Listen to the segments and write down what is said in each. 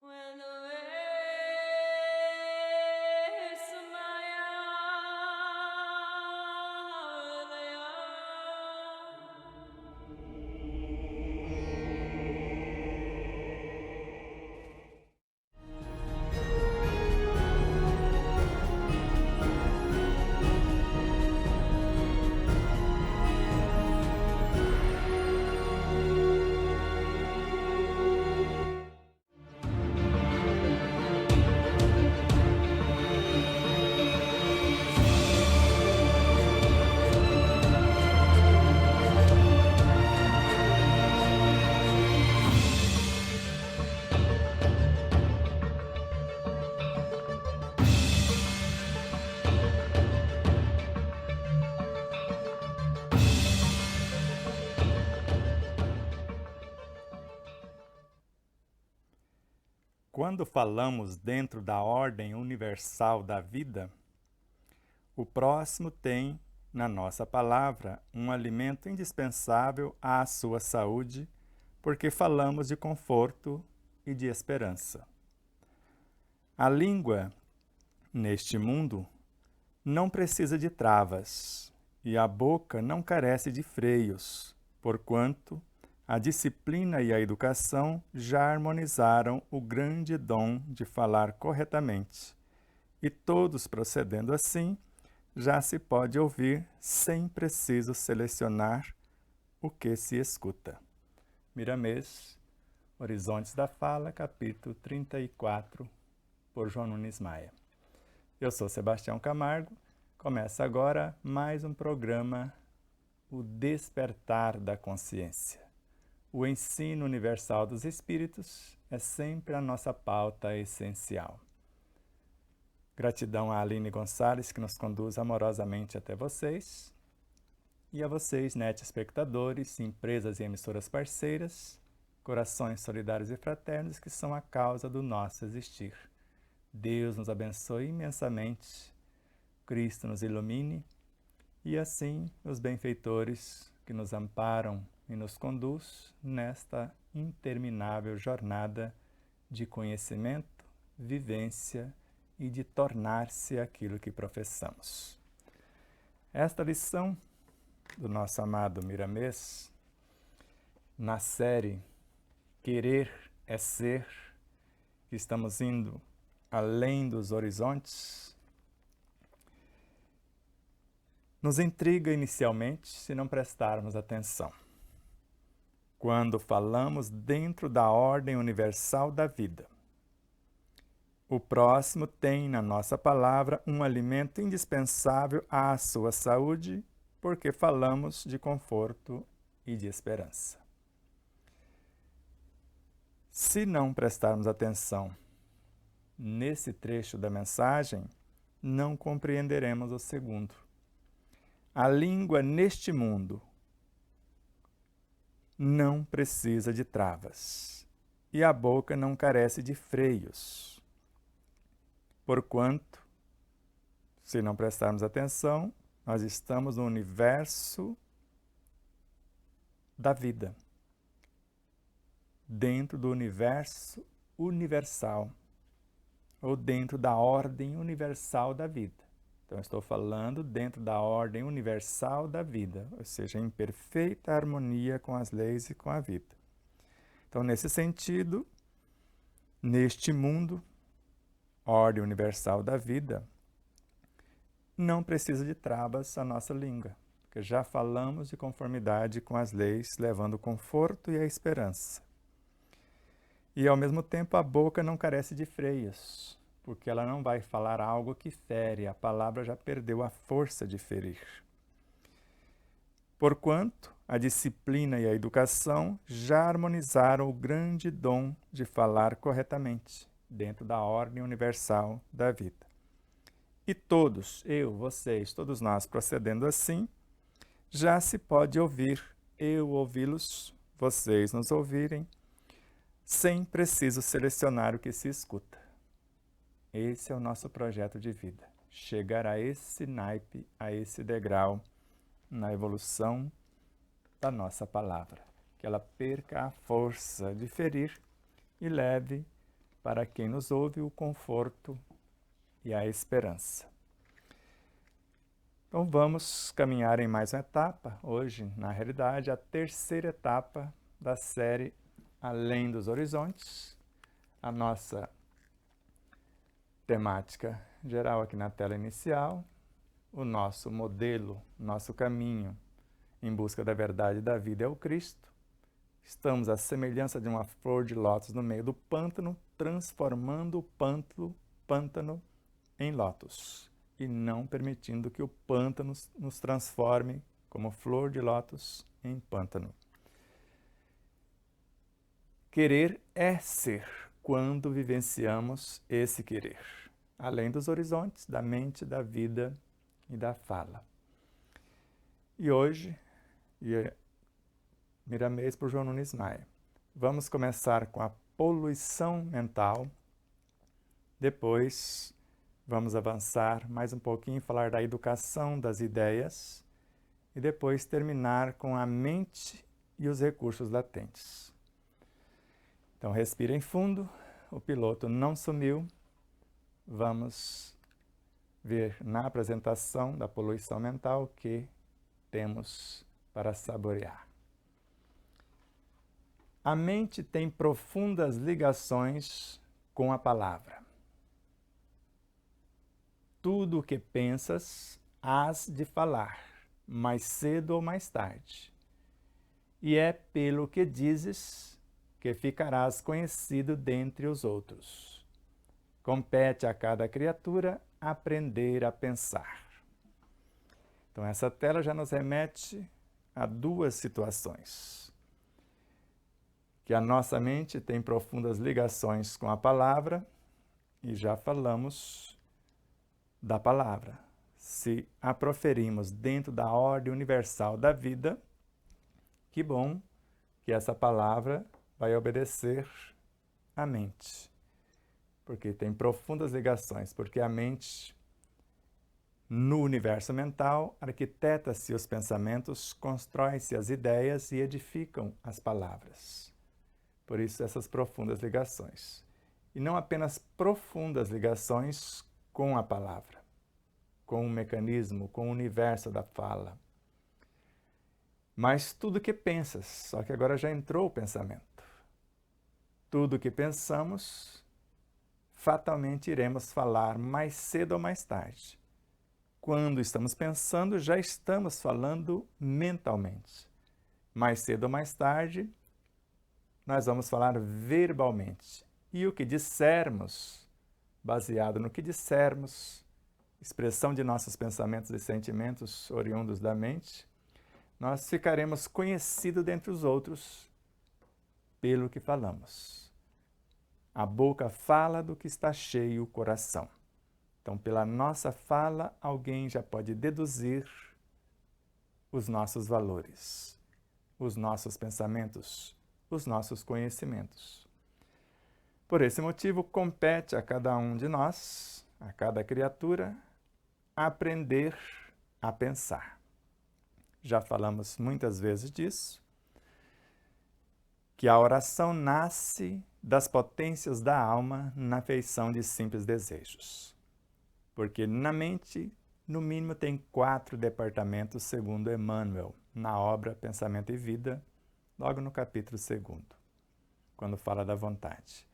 When the waves Quando falamos dentro da ordem universal da vida, o próximo tem, na nossa palavra, um alimento indispensável à sua saúde, porque falamos de conforto e de esperança. A língua, neste mundo, não precisa de travas, e a boca não carece de freios, porquanto a disciplina e a educação já harmonizaram o grande dom de falar corretamente, e todos procedendo assim, já se pode ouvir sem preciso selecionar o que se escuta. Miramês, Horizontes da Fala, capítulo 34, por João Nunes Maia. Eu sou Sebastião Camargo, começa agora mais um programa, O Despertar da Consciência. O ensino universal dos espíritos é sempre a nossa pauta essencial. Gratidão a Aline Gonçalves, que nos conduz amorosamente até vocês, e a vocês, net espectadores, empresas e emissoras parceiras, corações solidários e fraternos que são a causa do nosso existir. Deus nos abençoe imensamente, Cristo nos ilumine, e assim os benfeitores que nos amparam e nos conduz nesta interminável jornada de conhecimento, vivência e de tornar-se aquilo que professamos. Esta lição do nosso amado Miramês, na série Querer é Ser, que estamos indo além dos horizontes, nos intriga inicialmente se não prestarmos atenção. Quando falamos dentro da ordem universal da vida, o próximo tem na nossa palavra um alimento indispensável à sua saúde, porque falamos de conforto e de esperança. Se não prestarmos atenção nesse trecho da mensagem, não compreenderemos o segundo. A língua neste mundo não precisa de travas, e a boca não carece de freios. Porquanto, se não prestarmos atenção, nós estamos no universo da vida, dentro do universo universal, ou dentro da ordem universal da vida. Então, estou falando dentro da ordem universal da vida, ou seja, em perfeita harmonia com as leis e com a vida. Então, nesse sentido, neste mundo, ordem universal da vida, não precisa de travas a nossa língua, porque já falamos de conformidade com as leis, levando o conforto e a esperança. E, ao mesmo tempo, a boca não carece de freios, porque ela não vai falar algo que fere, a palavra já perdeu a força de ferir. Porquanto a disciplina e a educação já harmonizaram o grande dom de falar corretamente, dentro da ordem universal da vida. E todos, eu, vocês, todos nós procedendo assim, já se pode ouvir, eu ouvi-los, vocês nos ouvirem, sem preciso selecionar o que se escuta. Esse é o nosso projeto de vida, chegar a esse naipe, a esse degrau, na evolução da nossa palavra, que ela perca a força de ferir e leve para quem nos ouve, o conforto e a esperança. Então vamos caminhar em mais uma etapa, hoje, na realidade, a terceira etapa da série Além dos Horizontes. A nossa temática geral aqui na tela inicial, o nosso modelo, nosso caminho em busca da verdade da vida é o Cristo. Estamos à semelhança de uma flor de lótus no meio do pântano, transformando o pântano em lótus e não permitindo que o pântano nos transforme como flor de lótus em pântano. Querer é ser quando vivenciamos esse querer, além dos horizontes da mente, da vida e da fala. E hoje, Miramês por João Nunes Maia, vamos começar com a poluição mental, depois vamos avançar mais um pouquinho, falar da educação das ideias e depois terminar com a mente e os recursos latentes. Então respirem fundo, o piloto não sumiu, vamos ver na apresentação da poluição mental o que temos para saborear. A mente tem profundas ligações com a palavra. Tudo o que pensas, hás de falar, mais cedo ou mais tarde. E é pelo que dizes que ficarás conhecido dentre os outros. Compete a cada criatura aprender a pensar. Então, essa tela já nos remete a duas situações. Que a nossa mente tem profundas ligações com a palavra, e já falamos da palavra. Se a proferimos dentro da ordem universal da vida, que bom que essa palavra vai obedecer à mente. Porque tem profundas ligações, porque a mente, no universo mental, arquiteta-se os pensamentos, constrói-se as ideias e edificam as palavras. Por isso, essas profundas ligações. E não apenas profundas ligações com a palavra, com o mecanismo, com o universo da fala. Mas tudo que pensas, só que agora já entrou o pensamento. Tudo que pensamos, fatalmente iremos falar mais cedo ou mais tarde. Quando estamos pensando, já estamos falando mentalmente. Mais cedo ou mais tarde, nós vamos falar verbalmente. E o que dissermos, baseado no que dissermos, expressão de nossos pensamentos e sentimentos oriundos da mente, nós ficaremos conhecidos dentre os outros pelo que falamos. A boca fala do que está cheio o coração. Então, pela nossa fala, alguém já pode deduzir os nossos valores, os nossos pensamentos, os nossos conhecimentos. Por esse motivo, compete a cada um de nós, a cada criatura, aprender a pensar. Já falamos muitas vezes disso, que a oração nasce das potências da alma na feição de simples desejos. Porque na mente, no mínimo, tem 4 departamentos, segundo Emmanuel, na obra Pensamento e Vida, logo no capítulo 2º, quando fala da vontade.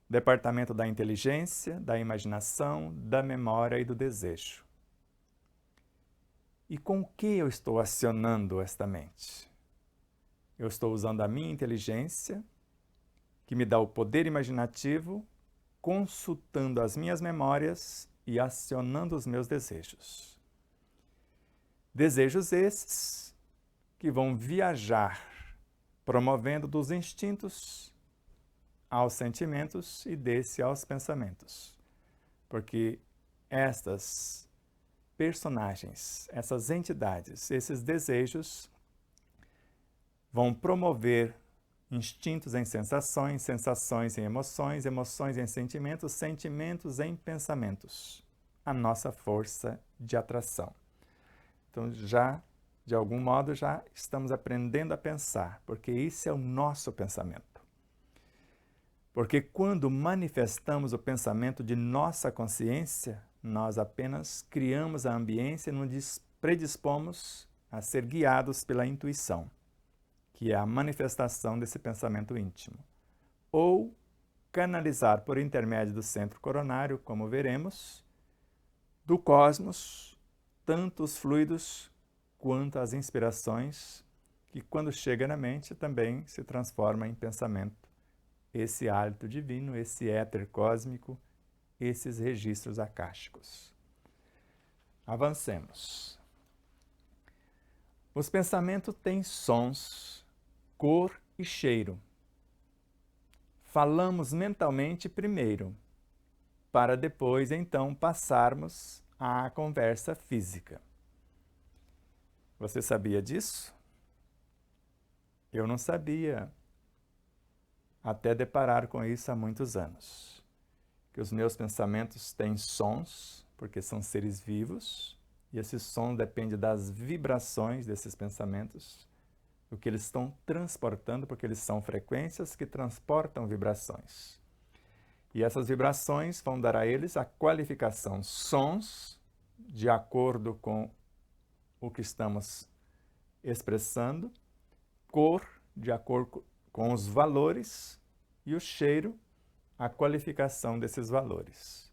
Departamento da inteligência, da imaginação, da memória e do desejo. E com o que eu estou acionando esta mente? Eu estou usando a minha inteligência, que me dá o poder imaginativo, consultando as minhas memórias e acionando os meus desejos. Desejos esses que vão viajar, promovendo dos instintos aos sentimentos e desse aos pensamentos. Porque estas personagens, essas entidades, esses desejos vão promover instintos em sensações, sensações em emoções, emoções em sentimentos, sentimentos em pensamentos. A nossa força de atração. Então, já, de algum modo, já estamos aprendendo a pensar, porque esse é o nosso pensamento. Porque quando manifestamos o pensamento de nossa consciência, nós apenas criamos a ambiência e nos predispomos a ser guiados pela intuição, que é a manifestação desse pensamento íntimo, ou canalizar por intermédio do centro coronário, como veremos, do cosmos, tanto os fluidos quanto as inspirações, que quando chega na mente também se transforma em pensamento. Esse hálito divino, esse éter cósmico, esses registros akáshicos. Avancemos. Os pensamentos têm sons, cor e cheiro. Falamos mentalmente primeiro, para depois, então, passarmos à conversa física. Você sabia disso? Eu não sabia, até deparar com isso há muitos anos. Que os meus pensamentos têm sons, porque são seres vivos, e esse som depende das vibrações desses pensamentos, o que eles estão transportando, porque eles são frequências que transportam vibrações. E essas vibrações vão dar a eles a qualificação sons, de acordo com o que estamos expressando, cor, de acordo com os valores, e o cheiro, a qualificação desses valores.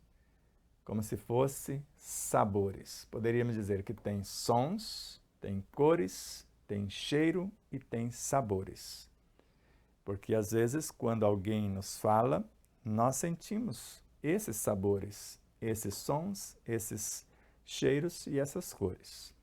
Como se fosse sabores. Poderíamos dizer que tem sons, tem cores, tem cheiro e tem sabores. Porque às vezes, quando alguém nos fala, nós sentimos esses sabores, esses sons, esses cheiros e essas cores.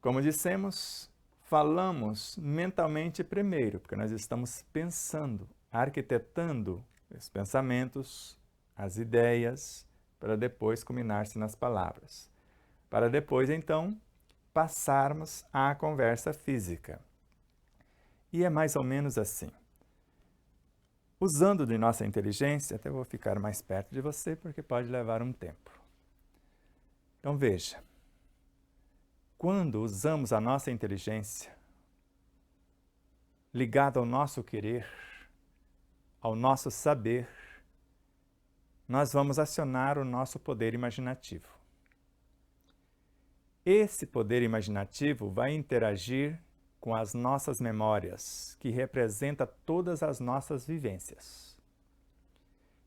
Como dissemos, falamos mentalmente primeiro, porque nós estamos pensando, arquitetando os pensamentos, as ideias, para depois culminar-se nas palavras. Para depois, então, passarmos à conversa física. E é mais ou menos assim. Usando de nossa inteligência, até vou ficar mais perto de você, porque pode levar um tempo. Então veja, quando usamos a nossa inteligência, ligada ao nosso querer, ao nosso saber, nós vamos acionar o nosso poder imaginativo. Esse poder imaginativo vai interagir com as nossas memórias, que representa todas as nossas vivências.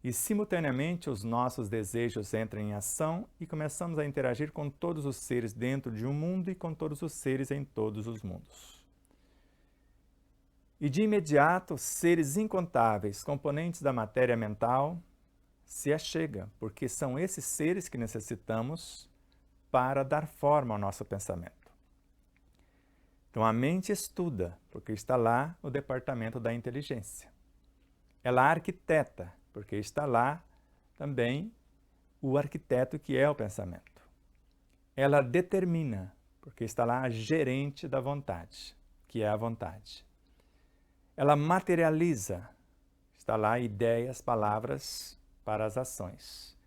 E, simultaneamente, os nossos desejos entram em ação e começamos a interagir com todos os seres dentro de um mundo e com todos os seres em todos os mundos. E, de imediato, seres incontáveis, componentes da matéria mental, se achegam, porque são esses seres que necessitamos para dar forma ao nosso pensamento. Então, a mente estuda, porque está lá o departamento da inteligência. Ela arquiteta, porque está lá também o arquiteto que é o pensamento. Ela determina, porque está lá a gerente da vontade, que é a vontade. Ela materializa, está lá ideias, palavras para as ações.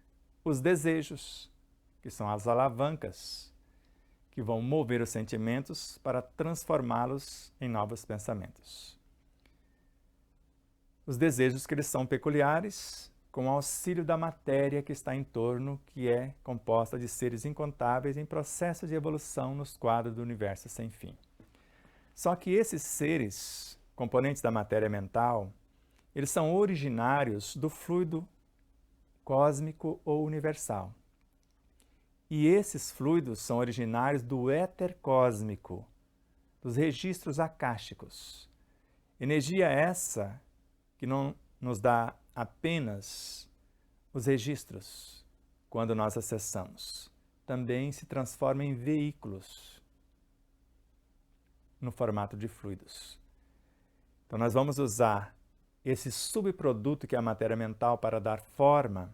Os desejos, que são as alavancas, que vão mover os sentimentos para transformá-los em novos pensamentos. Os desejos que eles são peculiares, com o auxílio da matéria que está em torno, que é composta de seres incontáveis em processo de evolução nos quadros do universo sem fim. Só que esses seres, componentes da matéria mental, eles são originários do fluido cósmico ou universal. E esses fluidos são originários do éter cósmico, dos registros akáshicos. Energia essa que não nos dá apenas os registros quando nós acessamos. Também se transforma em veículos no formato de fluidos. Então nós vamos usar esse subproduto que é a matéria mental para dar forma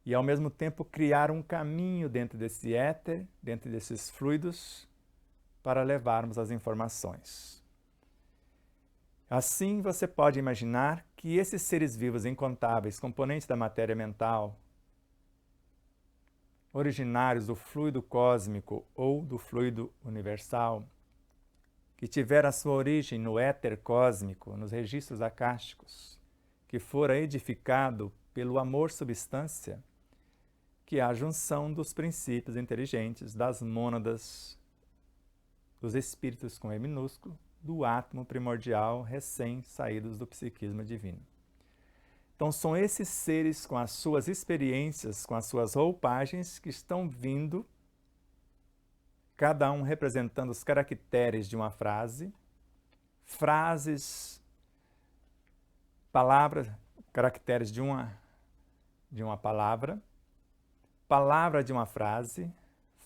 e, ao mesmo tempo, criar um caminho dentro desse éter, dentro desses fluidos, para levarmos as informações. Assim, você pode imaginar que esses seres vivos incontáveis, componentes da matéria mental, originários do fluido cósmico ou do fluido universal, que tiveram a sua origem no éter cósmico, nos registros akáshicos, que fora edificado pelo amor substância, que é a junção dos princípios inteligentes, das mônadas, dos espíritos com E minúsculo, do átomo primordial recém-saídos do psiquismo divino. Então são esses seres com as suas experiências, com as suas roupagens, que estão vindo, cada um representando os caracteres de uma frase, frases, palavras, caracteres de uma palavra, palavra de uma frase,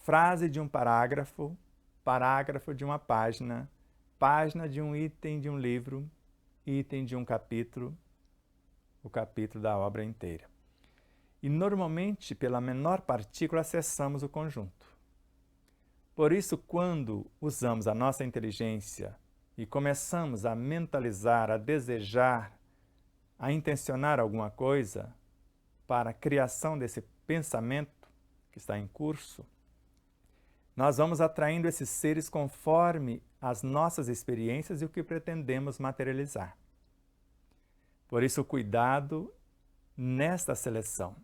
frase de um parágrafo, parágrafo de uma página, página de um item de um livro, item de um capítulo, o capítulo da obra inteira. E normalmente, pela menor partícula, acessamos o conjunto. Por isso, quando usamos a nossa inteligência e começamos a mentalizar, a desejar, a intencionar alguma coisa para a criação desse pensamento que está em curso, nós vamos atraindo esses seres conforme as nossas experiências e o que pretendemos materializar. Por isso, cuidado nesta seleção.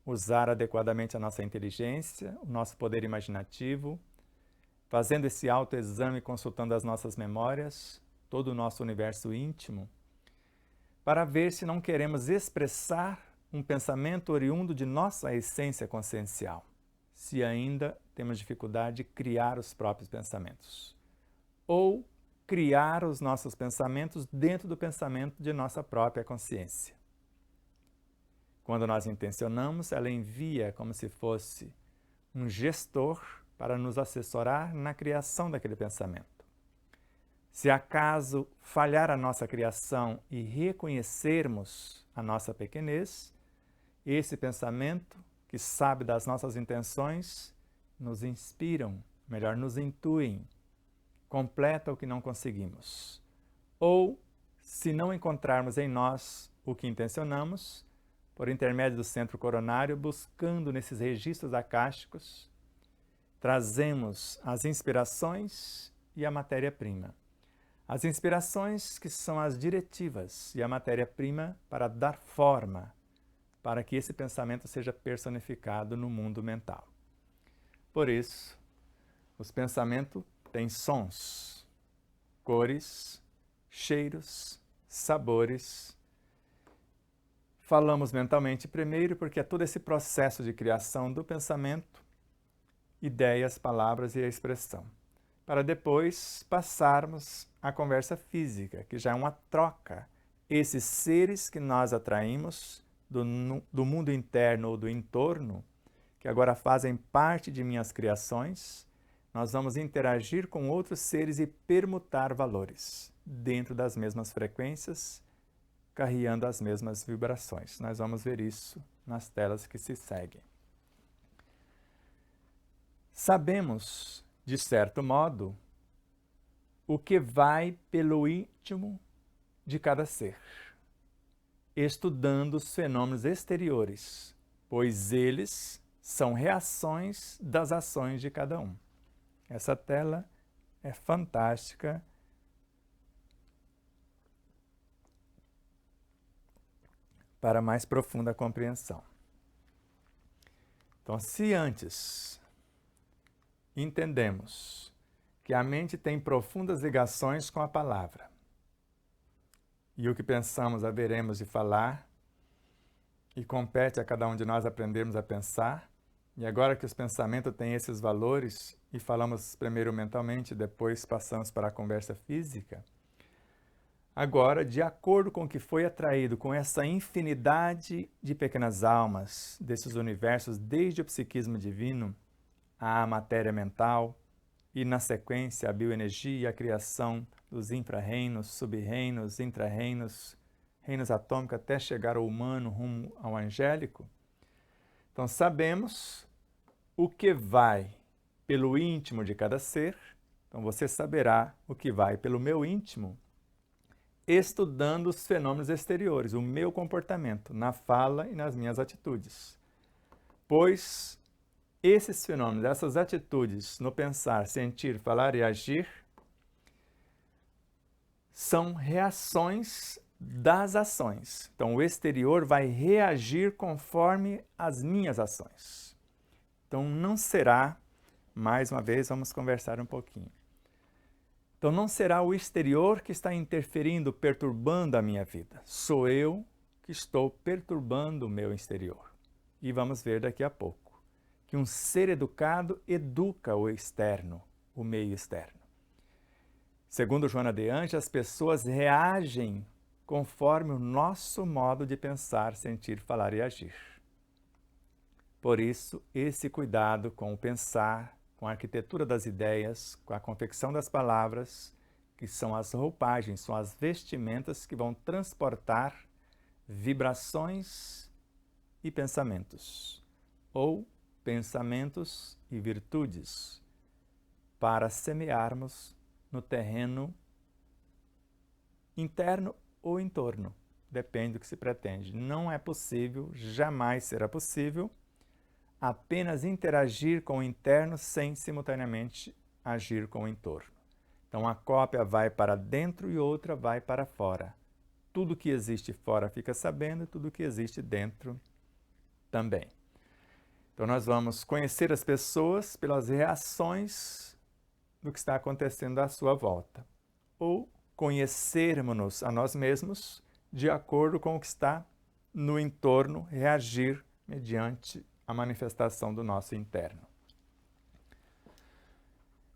Usar adequadamente a nossa inteligência, o nosso poder imaginativo, fazendo esse autoexame, consultando as nossas memórias, todo o nosso universo íntimo, para ver se não queremos expressar um pensamento oriundo de nossa essência consciencial, se ainda temos dificuldade de criar os próprios pensamentos, ou criar os nossos pensamentos dentro do pensamento de nossa própria consciência. Quando nós intencionamos, ela envia como se fosse um gestor para nos assessorar na criação daquele pensamento. Se acaso falhar a nossa criação e reconhecermos a nossa pequenez, esse pensamento, que sabe das nossas intenções, nos inspiram, melhor, nos intuem, completa o que não conseguimos. Ou, se não encontrarmos em nós o que intencionamos, por intermédio do centro coronário, buscando nesses registros akáshicos, trazemos as inspirações e a matéria-prima. As inspirações que são as diretivas e a matéria-prima para dar forma, para que esse pensamento seja personificado no mundo mental. Por isso, os pensamentos têm sons, cores, cheiros, sabores. Falamos mentalmente primeiro porque é todo esse processo de criação do pensamento, ideias, palavras e a expressão, para depois passarmos à conversa física, que já é uma troca. Esses seres que nós atraímos do mundo interno ou do entorno, que agora fazem parte de minhas criações, nós vamos interagir com outros seres e permutar valores dentro das mesmas frequências, carreando as mesmas vibrações. Nós vamos ver isso nas telas que se seguem. Sabemos, de certo modo, o que vai pelo íntimo de cada ser, estudando os fenômenos exteriores, pois eles são reações das ações de cada um. Essa tela é fantástica para mais profunda compreensão. Então, se antes entendemos que a mente tem profundas ligações com a palavra, e o que pensamos haveremos de falar, e compete a cada um de nós aprendermos a pensar, e agora que os pensamentos têm esses valores, e falamos primeiro mentalmente, depois passamos para a conversa física, agora, de acordo com o que foi atraído com essa infinidade de pequenas almas desses universos, desde o psiquismo divino à matéria mental, e na sequência a bioenergia e a criação dos infra-reinos, sub-reinos, intra-reinos, reinos atômicos, até chegar ao humano rumo ao angélico. Então sabemos o que vai pelo íntimo de cada ser, então você saberá o que vai pelo meu íntimo, estudando os fenômenos exteriores, o meu comportamento na fala e nas minhas atitudes. Pois esses fenômenos, essas atitudes no pensar, sentir, falar e agir, são reações das ações. Então, o exterior vai reagir conforme as minhas ações. Então, não será, mais uma vez, vamos conversar um pouquinho. Então, não será o exterior que está interferindo, perturbando a minha vida. Sou eu que estou perturbando o meu exterior. E vamos ver daqui a pouco que um ser educado educa o externo, o meio externo. Segundo Joana de Anjos, as pessoas reagem conforme o nosso modo de pensar, sentir, falar e agir. Por isso, esse cuidado com o pensar, com a arquitetura das ideias, com a confecção das palavras, que são as roupagens, são as vestimentas que vão transportar vibrações e pensamentos, ou pensamentos e virtudes, para semearmos no terreno interno ou entorno, depende do que se pretende. Não é possível, jamais será possível, apenas interagir com o interno sem simultaneamente agir com o entorno. Então a cópia vai para dentro e outra vai para fora. Tudo que existe fora fica sabendo, tudo que existe dentro também. Então nós vamos conhecer as pessoas pelas reações do que está acontecendo à sua volta, ou conhecermos-nos a nós mesmos de acordo com o que está no entorno, reagir mediante a manifestação do nosso interno.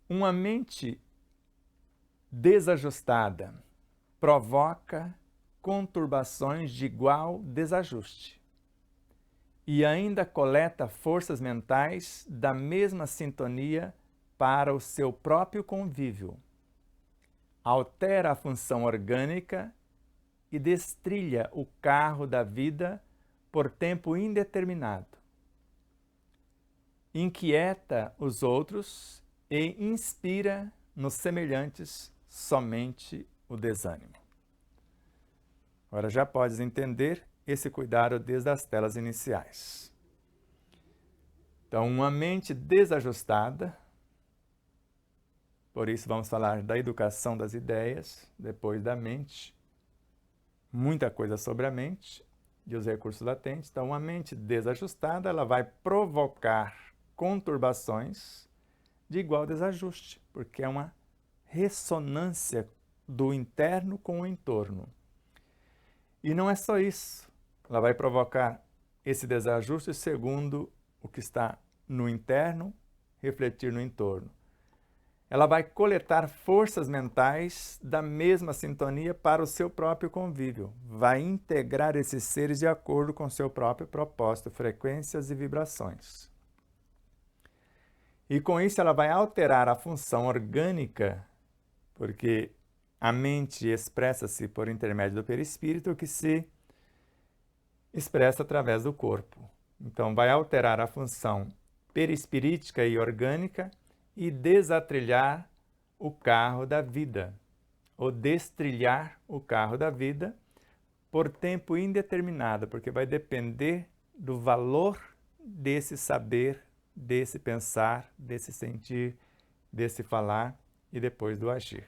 Uma mente desajustada provoca conturbações de igual desajuste e ainda coleta forças mentais da mesma sintonia para o seu próprio convívio. Altera a função orgânica e destrilha o carro da vida por tempo indeterminado. Inquieta os outros e inspira nos semelhantes somente o desânimo. Agora já podes entender esse cuidado desde as telas iniciais. Então, uma mente desajustada, por isso vamos falar da educação das ideias, depois da mente, muita coisa sobre a mente e os recursos latentes. Então, uma mente desajustada, ela vai provocar conturbações de igual desajuste, porque é uma ressonância do interno com o entorno. E não é só isso, ela vai provocar esse desajuste segundo o que está no interno, refletir no entorno. Ela vai coletar forças mentais da mesma sintonia para o seu próprio convívio, vai integrar esses seres de acordo com o seu próprio propósito, frequências e vibrações. E com isso ela vai alterar a função orgânica, porque a mente expressa-se por intermédio do perispírito, que se expressa através do corpo. Então vai alterar a função perispirítica e orgânica e desatrilhar o carro da vida, ou destrilhar o carro da vida por tempo indeterminado, porque vai depender do valor desse saber, desse pensar, desse sentir, desse falar e depois do agir.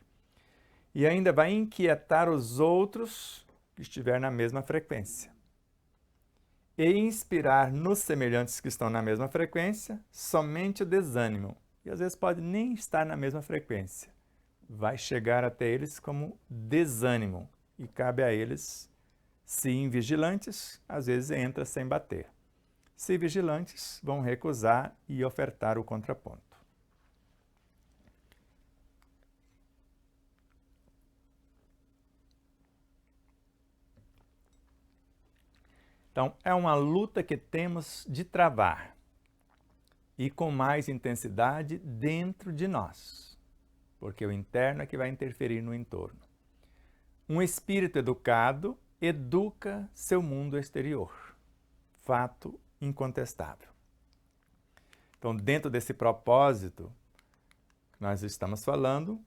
E ainda vai inquietar os outros que estiverem na mesma frequência. E inspirar nos semelhantes que estão na mesma frequência somente o desânimo. E às vezes pode nem estar na mesma frequência. Vai chegar até eles como desânimo. E cabe a eles, se invigilantes, às vezes entra sem bater. Se vigilantes, vão recusar e ofertar o contraponto. Então, é uma luta que temos de travar e com mais intensidade dentro de nós, porque o interno é que vai interferir no entorno. Um espírito educado educa seu mundo exterior, fato incontestável. Então, dentro desse propósito que nós estamos falando,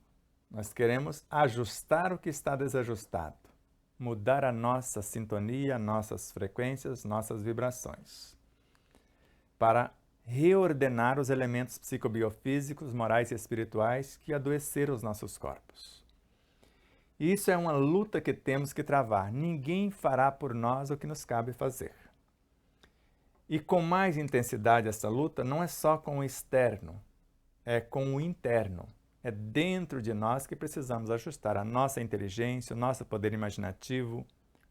nós queremos ajustar o que está desajustado, mudar a nossa sintonia, nossas frequências, nossas vibrações, para reordenar os elementos psicobiofísicos, morais e espirituais que adoeceram os nossos corpos. E isso é uma luta que temos que travar. Ninguém fará por nós o que nos cabe fazer. E com mais intensidade essa luta não é só com o externo, é com o interno. É dentro de nós que precisamos ajustar a nossa inteligência, o nosso poder imaginativo,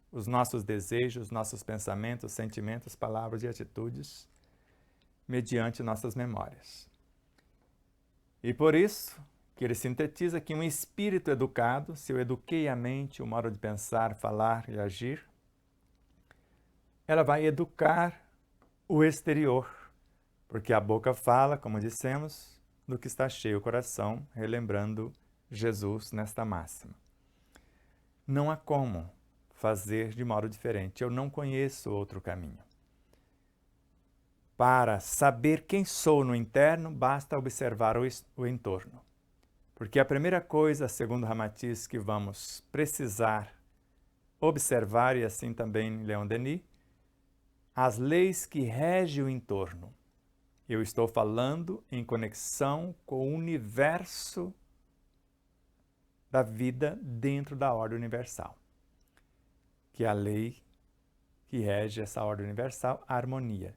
os nossos desejos, nossos pensamentos, sentimentos, palavras e atitudes, mediante nossas memórias. E por isso que ele sintetiza que um espírito educado, se eu eduquei a mente, o modo de pensar, falar e agir, ela vai educar o exterior, porque a boca fala, como dissemos, do que está cheio o coração, relembrando Jesus nesta máxima. Não há como fazer de modo diferente. Eu não conheço outro caminho. Para saber quem sou no interno, basta observar o entorno. Porque a primeira coisa, segundo Ramatiz, que vamos precisar observar, e assim também Leon Denis, as leis que regem o entorno. Eu estou falando em conexão com o universo da vida dentro da ordem universal, que é a lei que rege essa ordem universal, a harmonia.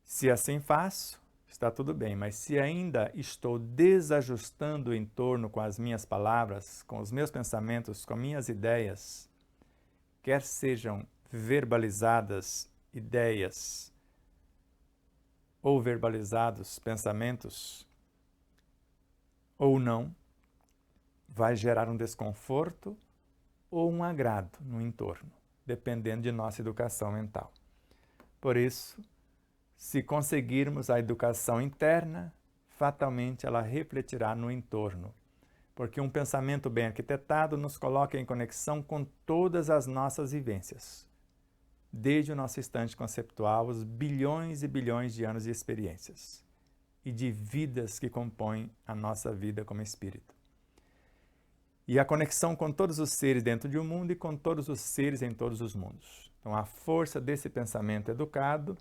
Se assim faço, está tudo bem, mas se ainda estou desajustando o entorno com as minhas palavras, com os meus pensamentos, com minhas ideias, quer sejam verbalizadas ideias ou verbalizados pensamentos, ou não, vai gerar um desconforto ou um agrado no entorno, dependendo de nossa educação mental. Por isso, se conseguirmos a educação interna, fatalmente ela refletirá no entorno, porque um pensamento bem arquitetado nos coloca em conexão com todas as nossas vivências, desde o nosso instante conceptual, os bilhões e bilhões de anos de experiências e de vidas que compõem a nossa vida como espírito. E a conexão com todos os seres dentro de um mundo e com todos os seres em todos os mundos. Então, a força desse pensamento educado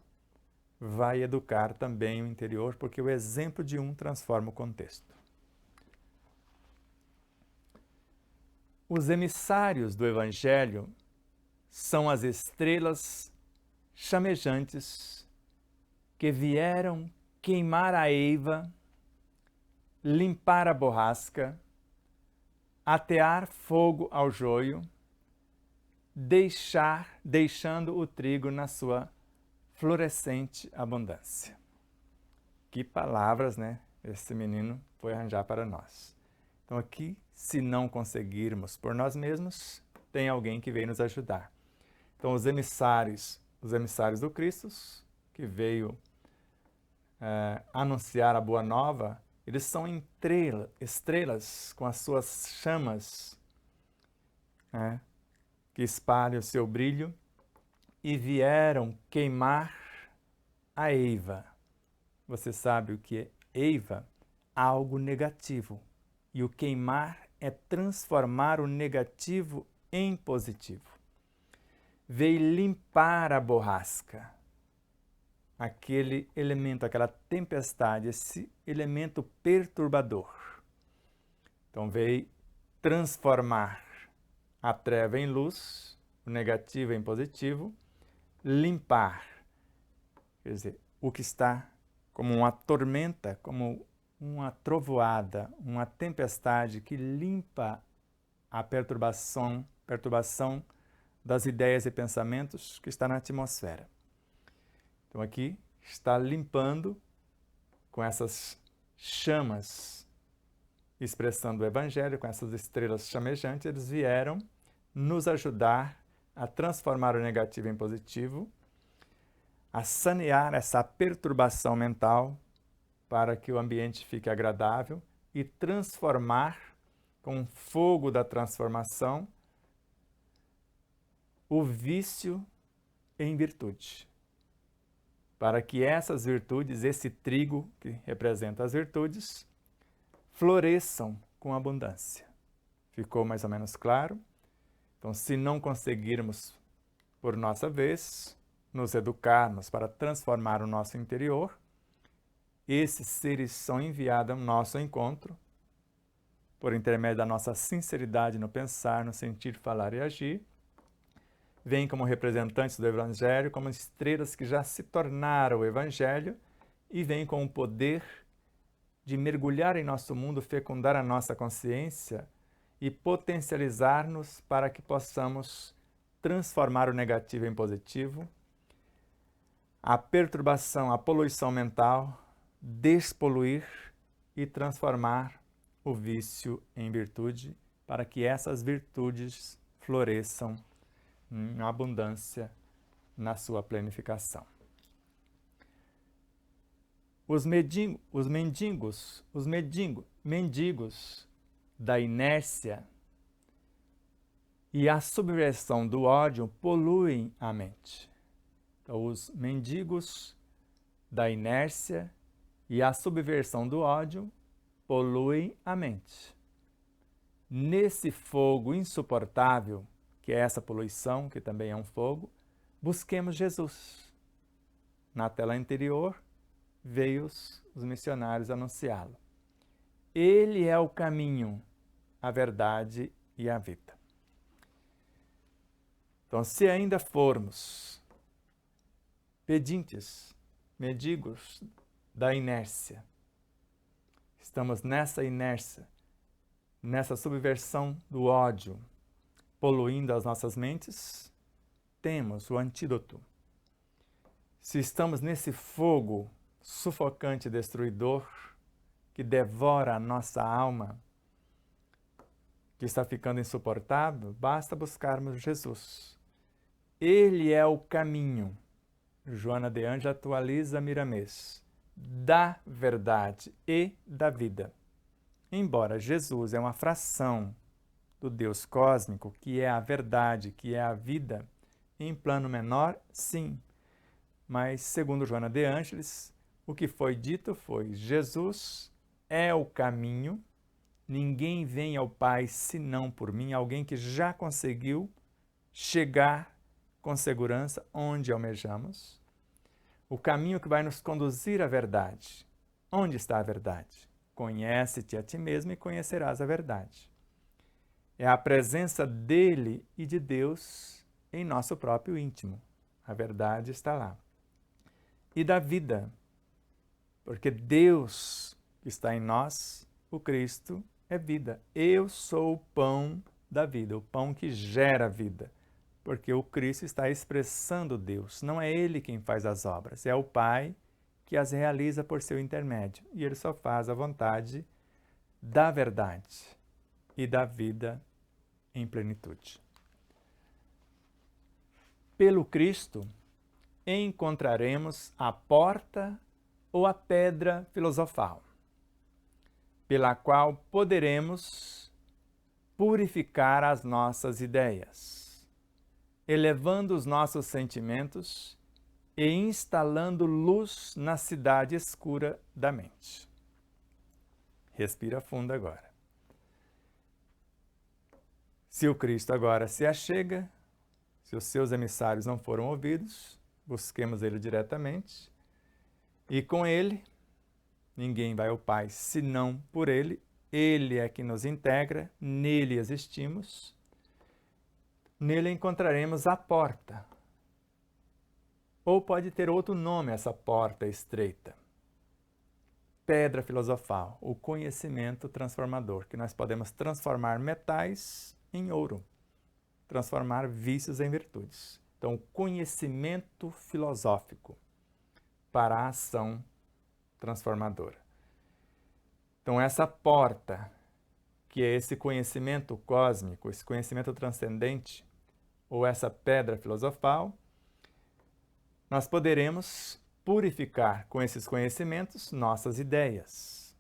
vai educar também o interior, porque o exemplo de um transforma o contexto. Os emissários do Evangelho são as estrelas chamejantes que vieram queimar a eiva, limpar a borrasca, atear fogo ao joio, deixando o trigo na sua florescente abundância. Que palavras, né? Esse menino foi arranjar para nós. Então aqui, se não conseguirmos por nós mesmos, tem alguém que veio nos ajudar. Então os emissários do Cristo, que veio anunciar a boa nova, eles são estrelas com as suas chamas, que espalham o seu brilho, e vieram queimar a eiva. Você sabe o que é eiva? Algo negativo. E o queimar é transformar o negativo em positivo. Veio limpar a borrasca, aquele elemento, aquela tempestade, esse elemento perturbador. Então veio transformar a treva em luz, o negativo em positivo, limpar, quer dizer, o que está como uma tormenta, como uma trovoada, uma tempestade que limpa a perturbação das ideias e pensamentos que está na atmosfera. Então aqui está limpando com essas chamas, expressando o Evangelho, com essas estrelas chamejantes, eles vieram nos ajudar a transformar o negativo em positivo, a sanear essa perturbação mental para que o ambiente fique agradável e transformar com o fogo da transformação o vício em virtude. Para que essas virtudes, esse trigo que representa as virtudes, floresçam com abundância. Ficou mais ou menos claro? Então, se não conseguirmos, por nossa vez, nos educarmos para transformar o nosso interior, esses seres são enviados ao nosso encontro, por intermédio da nossa sinceridade no pensar, no sentir, falar e agir, vêm como representantes do Evangelho, como estrelas que já se tornaram o Evangelho e vêm com o poder de mergulhar em nosso mundo, fecundar a nossa consciência e potencializar-nos para que possamos transformar o negativo em positivo, a perturbação, a poluição mental, despoluir e transformar o vício em virtude, para que essas virtudes floresçam em abundância na sua planificação. Os mendigos da inércia e a subversão do ódio poluem a mente. Então, os mendigos da inércia e a subversão do ódio poluem a mente. Nesse fogo insuportável, que é essa poluição, que também é um fogo, busquemos Jesus. Na tela anterior, veio os missionários anunciá-lo. Ele é o caminho, a verdade e a vida. Então, se ainda formos pedintes, mendigos da inércia, estamos nessa inércia, nessa subversão do ódio, poluindo as nossas mentes, temos o antídoto. Se estamos nesse fogo sufocante e destruidor, que devora a nossa alma, que está ficando insuportável, basta buscarmos Jesus. Ele é o caminho. Joana de Ângeles atualiza Miramês, da verdade e da vida. Embora Jesus é uma fração do Deus cósmico, que é a verdade, que é a vida, em plano menor, sim. Mas, segundo Joana de Ângeles, o que foi dito foi: Jesus é o caminho, ninguém vem ao Pai senão por mim, alguém que já conseguiu chegar com segurança onde almejamos. O caminho que vai nos conduzir à verdade. Onde está a verdade? Conhece-te a ti mesmo e conhecerás a verdade. É a presença dele e de Deus em nosso próprio íntimo. A verdade está lá. E da vida, porque Deus que está em nós, o Cristo, é vida. Eu sou o pão da vida, o pão que gera vida. Porque o Cristo está expressando Deus. Não é Ele quem faz as obras, é o Pai que as realiza por seu intermédio. E Ele só faz a vontade da verdade e da vida em plenitude. Pelo Cristo, encontraremos a porta ou a pedra filosofal, pela qual poderemos purificar as nossas ideias, elevando os nossos sentimentos e instalando luz na cidade escura da mente. Respira fundo agora. Se o Cristo agora se achega, se os seus emissários não foram ouvidos, busquemos ele diretamente, e com ele, ninguém vai ao Pai senão por ele. Ele é que nos integra, nele existimos. Nele encontraremos a porta. Ou pode ter outro nome essa porta estreita. Pedra filosofal, o conhecimento transformador, que nós podemos transformar metais em ouro, transformar vícios em virtudes. Então, o conhecimento filosófico para a ação transformadora. Então, essa porta, que é esse conhecimento cósmico, esse conhecimento transcendente, ou essa pedra filosofal, nós poderemos purificar com esses conhecimentos nossas ideias,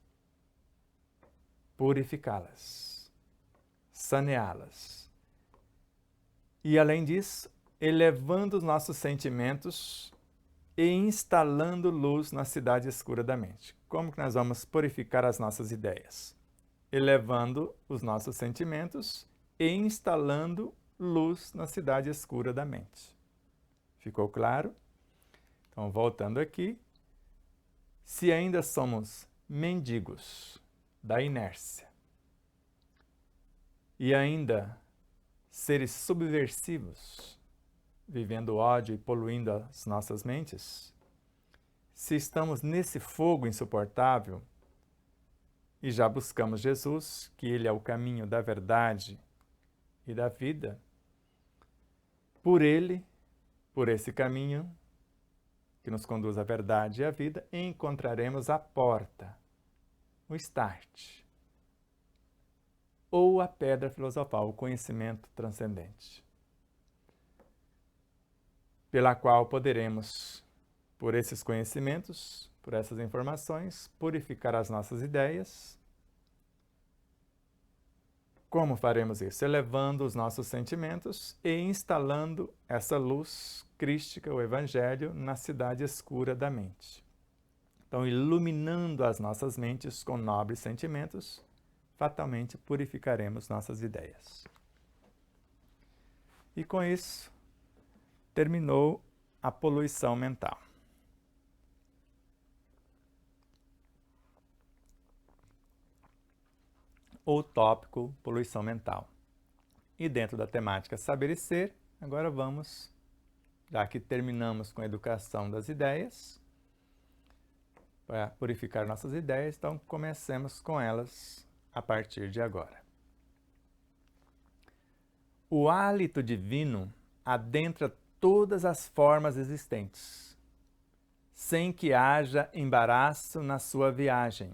purificá-las, saneá-las. E, além disso, elevando os nossos sentimentos e instalando luz na cidade escura da mente. Como que nós vamos purificar as nossas ideias? Elevando os nossos sentimentos e instalando luz na cidade escura da mente. Ficou claro? Então, voltando aqui, se ainda somos mendigos da inércia e ainda seres subversivos, vivendo ódio e poluindo as nossas mentes, se estamos nesse fogo insuportável e já buscamos Jesus, que Ele é o caminho da verdade e da vida, por Ele, por esse caminho que nos conduz à verdade e à vida, encontraremos a porta, o start, ou a pedra filosofal, o conhecimento transcendente, pela qual poderemos, por esses conhecimentos, por essas informações, purificar as nossas ideias. Como faremos isso? Elevando os nossos sentimentos e instalando essa luz crística, o Evangelho, na cidade escura da mente. Então, iluminando as nossas mentes com nobres sentimentos, fatalmente purificaremos nossas ideias. E com isso, terminou a poluição mental. Ou tópico poluição mental. E dentro da temática saber e ser, agora vamos, já que terminamos com a educação das ideias, para purificar nossas ideias, então comecemos com elas a partir de agora. O hálito divino adentra todas as formas existentes, sem que haja embaraço na sua viagem,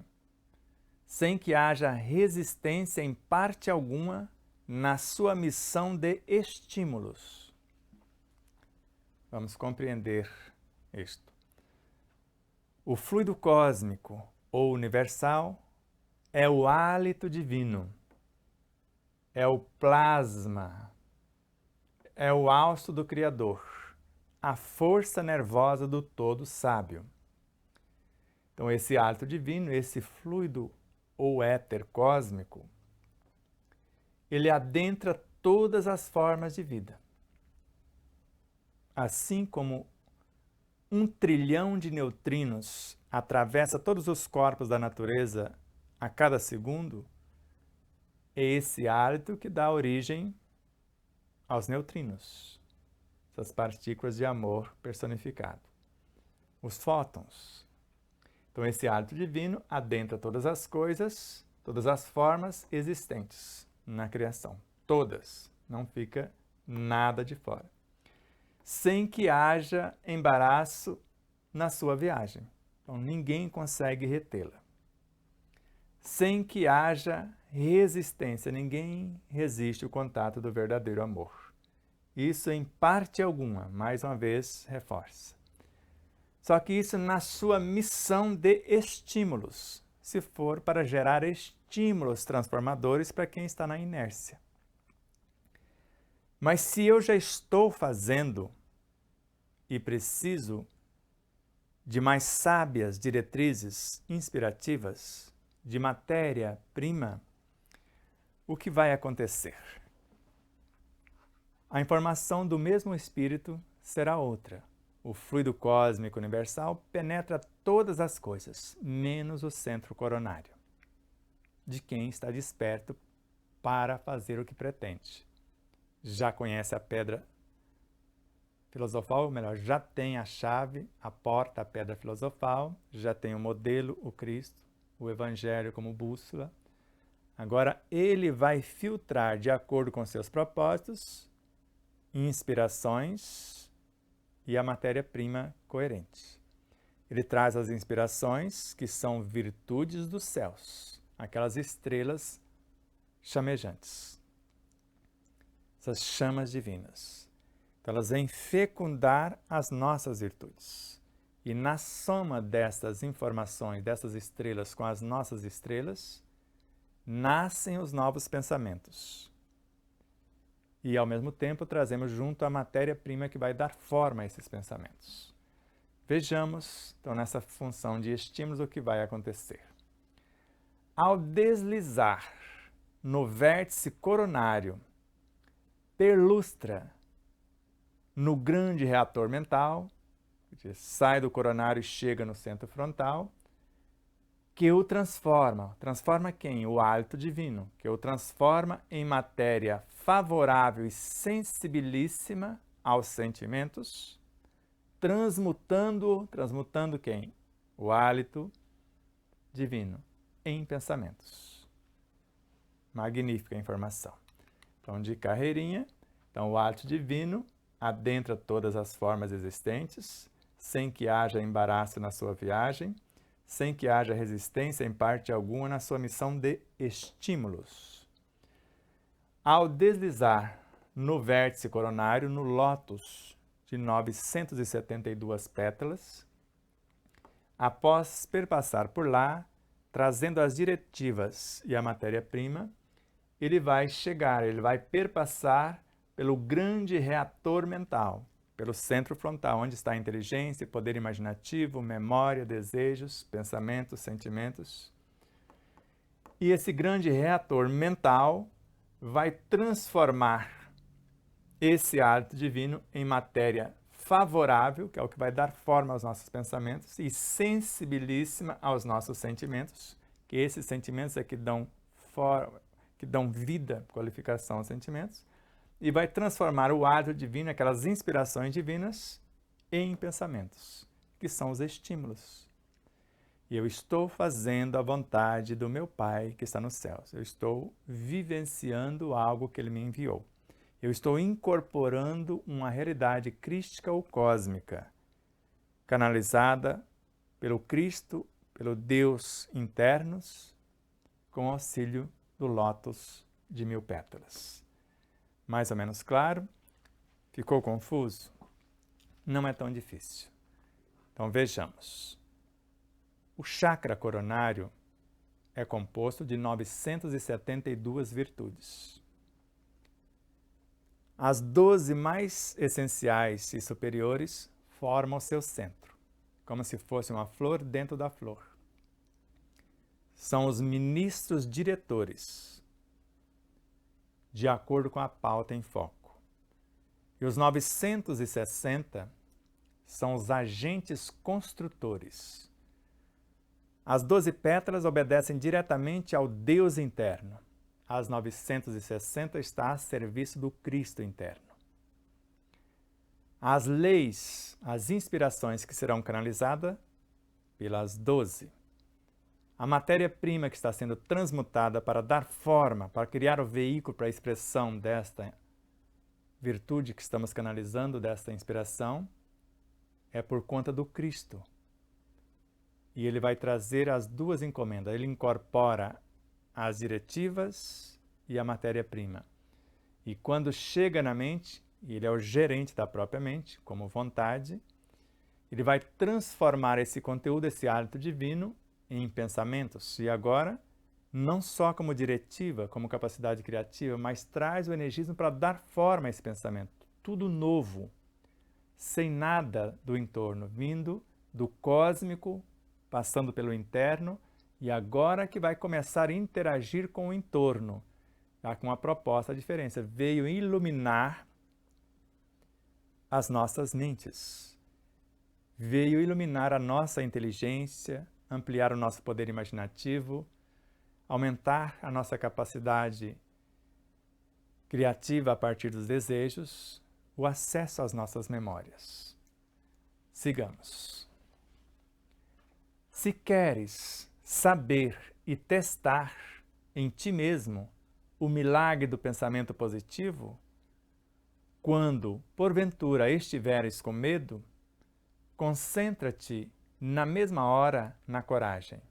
sem que haja resistência em parte alguma na sua missão de estímulos. Vamos compreender isto. O fluido cósmico ou universal é o hálito divino, é o plasma, é o hausto do Criador, a força nervosa do todo sábio. Então, esse hálito divino, esse fluido ou éter cósmico, ele adentra todas as formas de vida. Assim como 1 trilhão de neutrinos atravessa todos os corpos da natureza a cada segundo, é esse hálito que dá origem aos neutrinos, essas partículas de amor personificado, os fótons. Então, esse hálito divino adentra todas as coisas, todas as formas existentes na criação. Todas. Não fica nada de fora. Sem que haja embaraço na sua viagem. Então, ninguém consegue retê-la. Sem que haja resistência. Ninguém resiste ao contato do verdadeiro amor. Isso, em parte alguma, mais uma vez, reforça. Só que isso na sua missão de estímulos, se for para gerar estímulos transformadores para quem está na inércia. Mas se eu já estou fazendo e preciso de mais sábias diretrizes inspirativas, de matéria-prima, o que vai acontecer? A informação do mesmo espírito será outra. O fluido cósmico universal penetra todas as coisas, menos o centro coronário, de quem está desperto para fazer o que pretende. Já conhece a pedra filosofal, ou melhor, já tem a chave, a porta, a pedra filosofal, já tem o modelo, o Cristo, o Evangelho como bússola. Agora ele vai filtrar de acordo com seus propósitos, inspirações e a matéria-prima coerente. Ele traz as inspirações que são virtudes dos céus, aquelas estrelas chamejantes, essas chamas divinas. Então, elas vêm fecundar as nossas virtudes. E na soma destas informações, dessas estrelas com as nossas estrelas, nascem os novos pensamentos. E, ao mesmo tempo, trazemos junto a matéria-prima que vai dar forma a esses pensamentos. Vejamos, então, nessa função de estímulos, o que vai acontecer. Ao deslizar no vértice coronário, perlustra no grande reator mental, que sai do coronário e chega no centro frontal, que o transforma. Transforma quem? O hálito divino, que o transforma em matéria favorável e sensibilíssima aos sentimentos, transmutando quem? O hálito divino em pensamentos. Magnífica informação. Então, de carreirinha, então o hálito divino adentra todas as formas existentes, sem que haja embaraço na sua viagem, sem que haja resistência em parte alguma na sua missão de estímulos. Ao deslizar no vértice coronário, no lótus de 972 pétalas, após perpassar por lá, trazendo as diretivas e a matéria-prima, ele vai perpassar pelo grande reator mental, pelo centro frontal, onde está a inteligência, poder imaginativo, memória, desejos, pensamentos, sentimentos. E esse grande reator mental vai transformar esse hálito divino em matéria favorável, que é o que vai dar forma aos nossos pensamentos, e sensibilíssima aos nossos sentimentos, que esses sentimentos é que dão vida, qualificação aos sentimentos, e vai transformar o hálito divino, aquelas inspirações divinas, em pensamentos, que são os estímulos. E eu estou fazendo a vontade do meu Pai que está nos céus. Eu estou vivenciando algo que Ele me enviou. Eu estou incorporando uma realidade crística ou cósmica, canalizada pelo Cristo, pelo Deus internos, com auxílio do lótus de 1000 pétalas. Mais ou menos claro? Ficou confuso? Não é tão difícil. Então vejamos. O chakra coronário é composto de 972 virtudes. As 12 mais essenciais e superiores formam seu centro, como se fosse uma flor dentro da flor. São os ministros diretores, de acordo com a pauta em foco. E os 960 são os agentes construtores. As 12 pétalas obedecem diretamente ao Deus interno. As 960 está a serviço do Cristo interno. As leis, as inspirações que serão canalizadas pelas 12. A matéria-prima que está sendo transmutada para dar forma, para criar o veículo para a expressão desta virtude que estamos canalizando, desta inspiração, é por conta do Cristo. E ele vai trazer as duas encomendas. Ele incorpora as diretivas e a matéria-prima. E quando chega na mente, ele é o gerente da própria mente, como vontade, ele vai transformar esse conteúdo, esse hálito divino, em pensamentos. E agora, não só como diretiva, como capacidade criativa, mas traz o energismo para dar forma a esse pensamento. Tudo novo, sem nada do entorno, vindo do cósmico, passando pelo interno, e agora que vai começar a interagir com o entorno, já com uma proposta, a diferença. Veio iluminar as nossas mentes. Veio iluminar a nossa inteligência, ampliar o nosso poder imaginativo, aumentar a nossa capacidade criativa a partir dos desejos, o acesso às nossas memórias. Sigamos. Se queres saber e testar em ti mesmo o milagre do pensamento positivo, quando, porventura, estiveres com medo, concentra-te na mesma hora na coragem,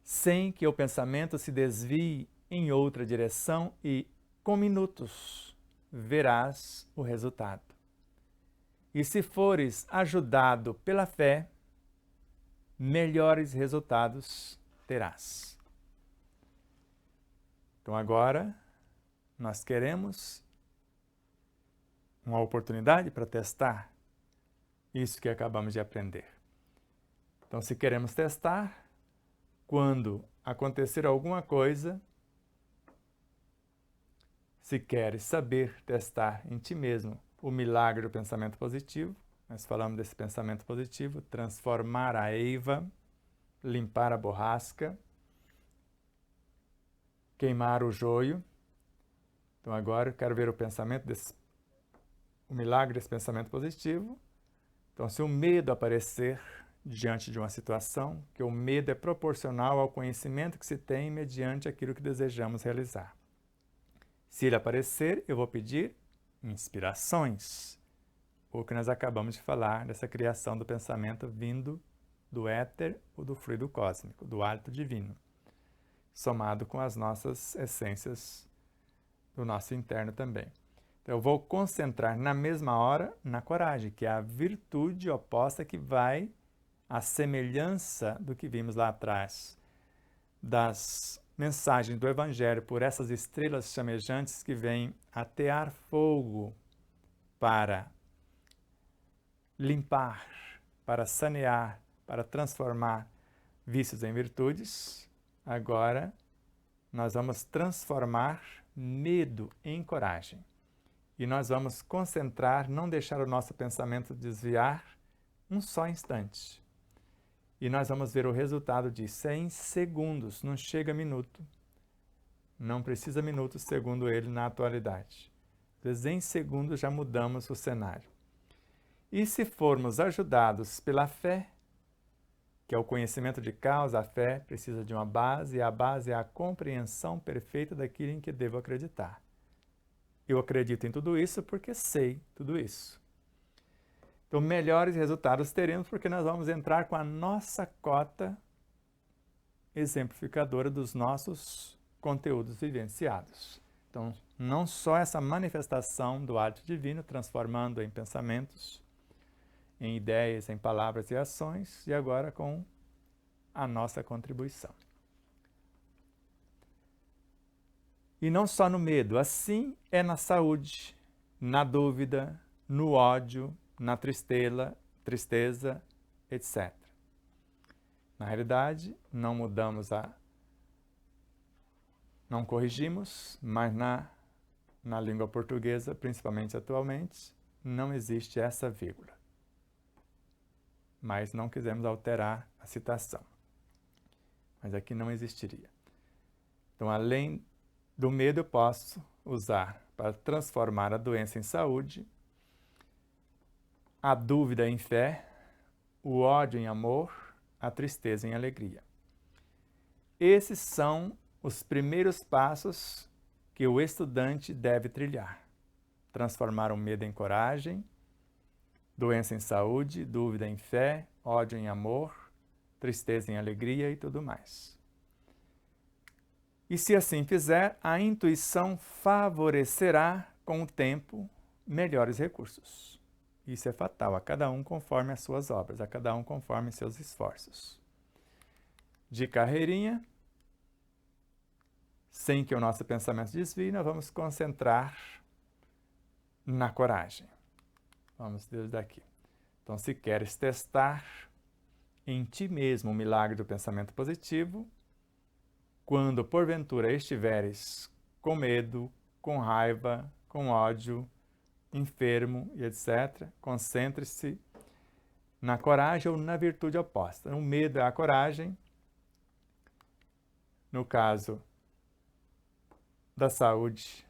sem que o pensamento se desvie em outra direção e, com minutos, verás o resultado. E se fores ajudado pela fé, melhores resultados terás. Então agora nós queremos uma oportunidade para testar isso que acabamos de aprender. Então, se queremos testar, quando acontecer alguma coisa, se queres saber testar em ti mesmo o milagre do pensamento positivo, nós falamos desse pensamento positivo, transformar a eiva limpar a borrasca, queimar o joio. Então agora eu quero ver o milagre desse pensamento positivo. Então, se o medo aparecer diante de uma situação, que o medo é proporcional ao conhecimento que se tem mediante aquilo que desejamos realizar. Se ele aparecer, eu vou pedir inspirações. O que nós acabamos de falar dessa criação do pensamento vindo do éter ou do fluido cósmico, do hálito divino, somado com as nossas essências do nosso interno também. Então, eu vou concentrar na mesma hora na coragem, que é a virtude oposta que vai à semelhança do que vimos lá atrás, das mensagens do Evangelho por essas estrelas chamejantes que vêm atear fogo para limpar, para sanear, para transformar vícios em virtudes. Agora, nós vamos transformar medo em coragem. E nós vamos concentrar, não deixar o nosso pensamento desviar um só instante. E nós vamos ver o resultado disso. É em segundos, não chega a minuto. Não precisa minutos, segundo ele, na atualidade. Às vezes, em segundos, já mudamos o cenário. E se formos ajudados pela fé, que é o conhecimento de causa, a fé precisa de uma base, e a base é a compreensão perfeita daquilo em que devo acreditar. Eu acredito em tudo isso porque sei tudo isso. Então, melhores resultados teremos porque nós vamos entrar com a nossa cota exemplificadora dos nossos conteúdos vivenciados. Então, não só essa manifestação do hálito divino, transformando em pensamentos, em ideias, em palavras e ações, e agora com a nossa contribuição. E não só no medo, assim é na saúde, na dúvida, no ódio, na tristeza, etc. Na realidade, não corrigimos, mas na língua portuguesa, principalmente atualmente, não existe essa vírgula. Mas não quisemos alterar a citação. Mas aqui não existiria. Então, além do medo, eu posso usar para transformar a doença em saúde, a dúvida em fé, o ódio em amor, a tristeza em alegria. Esses são os primeiros passos que o estudante deve trilhar. Transformar o medo em coragem, doença em saúde, dúvida em fé, ódio em amor, tristeza em alegria e tudo mais. E se assim fizer, a intuição favorecerá, com o tempo, melhores recursos. Isso é fatal, a cada um conforme as suas obras, a cada um conforme seus esforços. De carreirinha, sem que o nosso pensamento desvie, nós vamos concentrar na coragem. Vamos desde aqui. Então, se queres testar em ti mesmo o milagre do pensamento positivo, quando porventura estiveres com medo, com raiva, com ódio, enfermo e etc., concentre-se na coragem ou na virtude oposta. O medo é a coragem. No caso da saúde,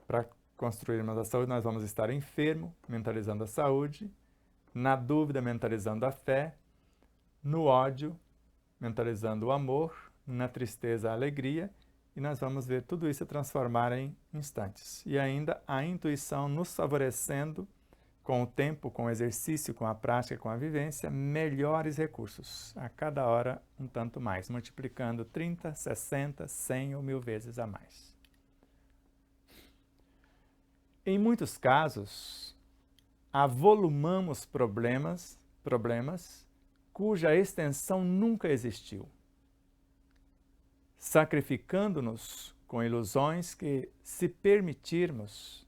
para construirmos a saúde, nós vamos estar enfermo, mentalizando a saúde. Na dúvida, mentalizando a fé. No ódio, mentalizando o amor. Na tristeza, a alegria. E nós vamos ver tudo isso se transformar em instantes. E ainda a intuição nos favorecendo, com o tempo, com o exercício, com a prática, com a vivência, melhores recursos. A cada hora, um tanto mais, multiplicando 30, 60, 100 ou 1000 vezes a mais. Em muitos casos, avolumamos problemas cuja extensão nunca existiu, sacrificando-nos com ilusões que, se persistirmos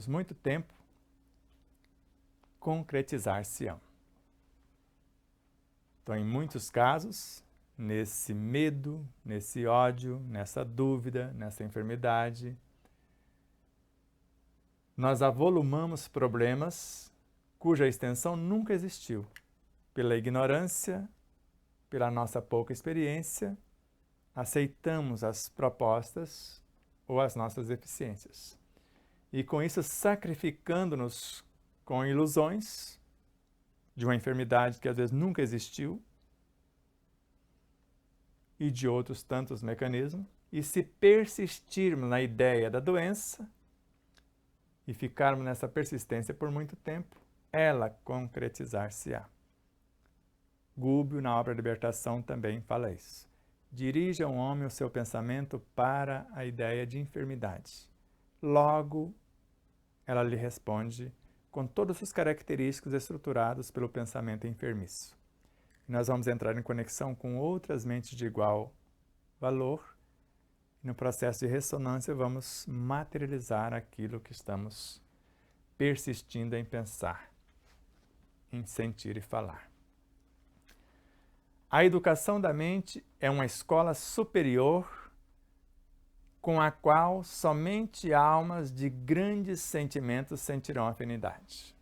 muito tempo, concretizar-se-ão. Então, em muitos casos, nesse medo, nesse ódio, nessa dúvida, nessa enfermidade, nós avolumamos problemas cuja extensão nunca existiu, pela ignorância, pela nossa pouca experiência, aceitamos as propostas ou as nossas deficiências. E com isso, sacrificando-nos com ilusões de uma enfermidade que às vezes nunca existiu e de outros tantos mecanismos, e se persistirmos na ideia da doença e ficarmos nessa persistência por muito tempo, ela concretizar-se-á. Gúbio, na obra Libertação, também fala isso. Dirija um homem o seu pensamento para a ideia de enfermidade. Logo, ela lhe responde com todas as características estruturadas pelo pensamento enfermiço. Nós vamos entrar em conexão com outras mentes de igual valor. E no processo de ressonância, vamos materializar aquilo que estamos persistindo em pensar, em sentir e falar. A educação da mente é uma escola superior com a qual somente almas de grandes sentimentos sentirão afinidade.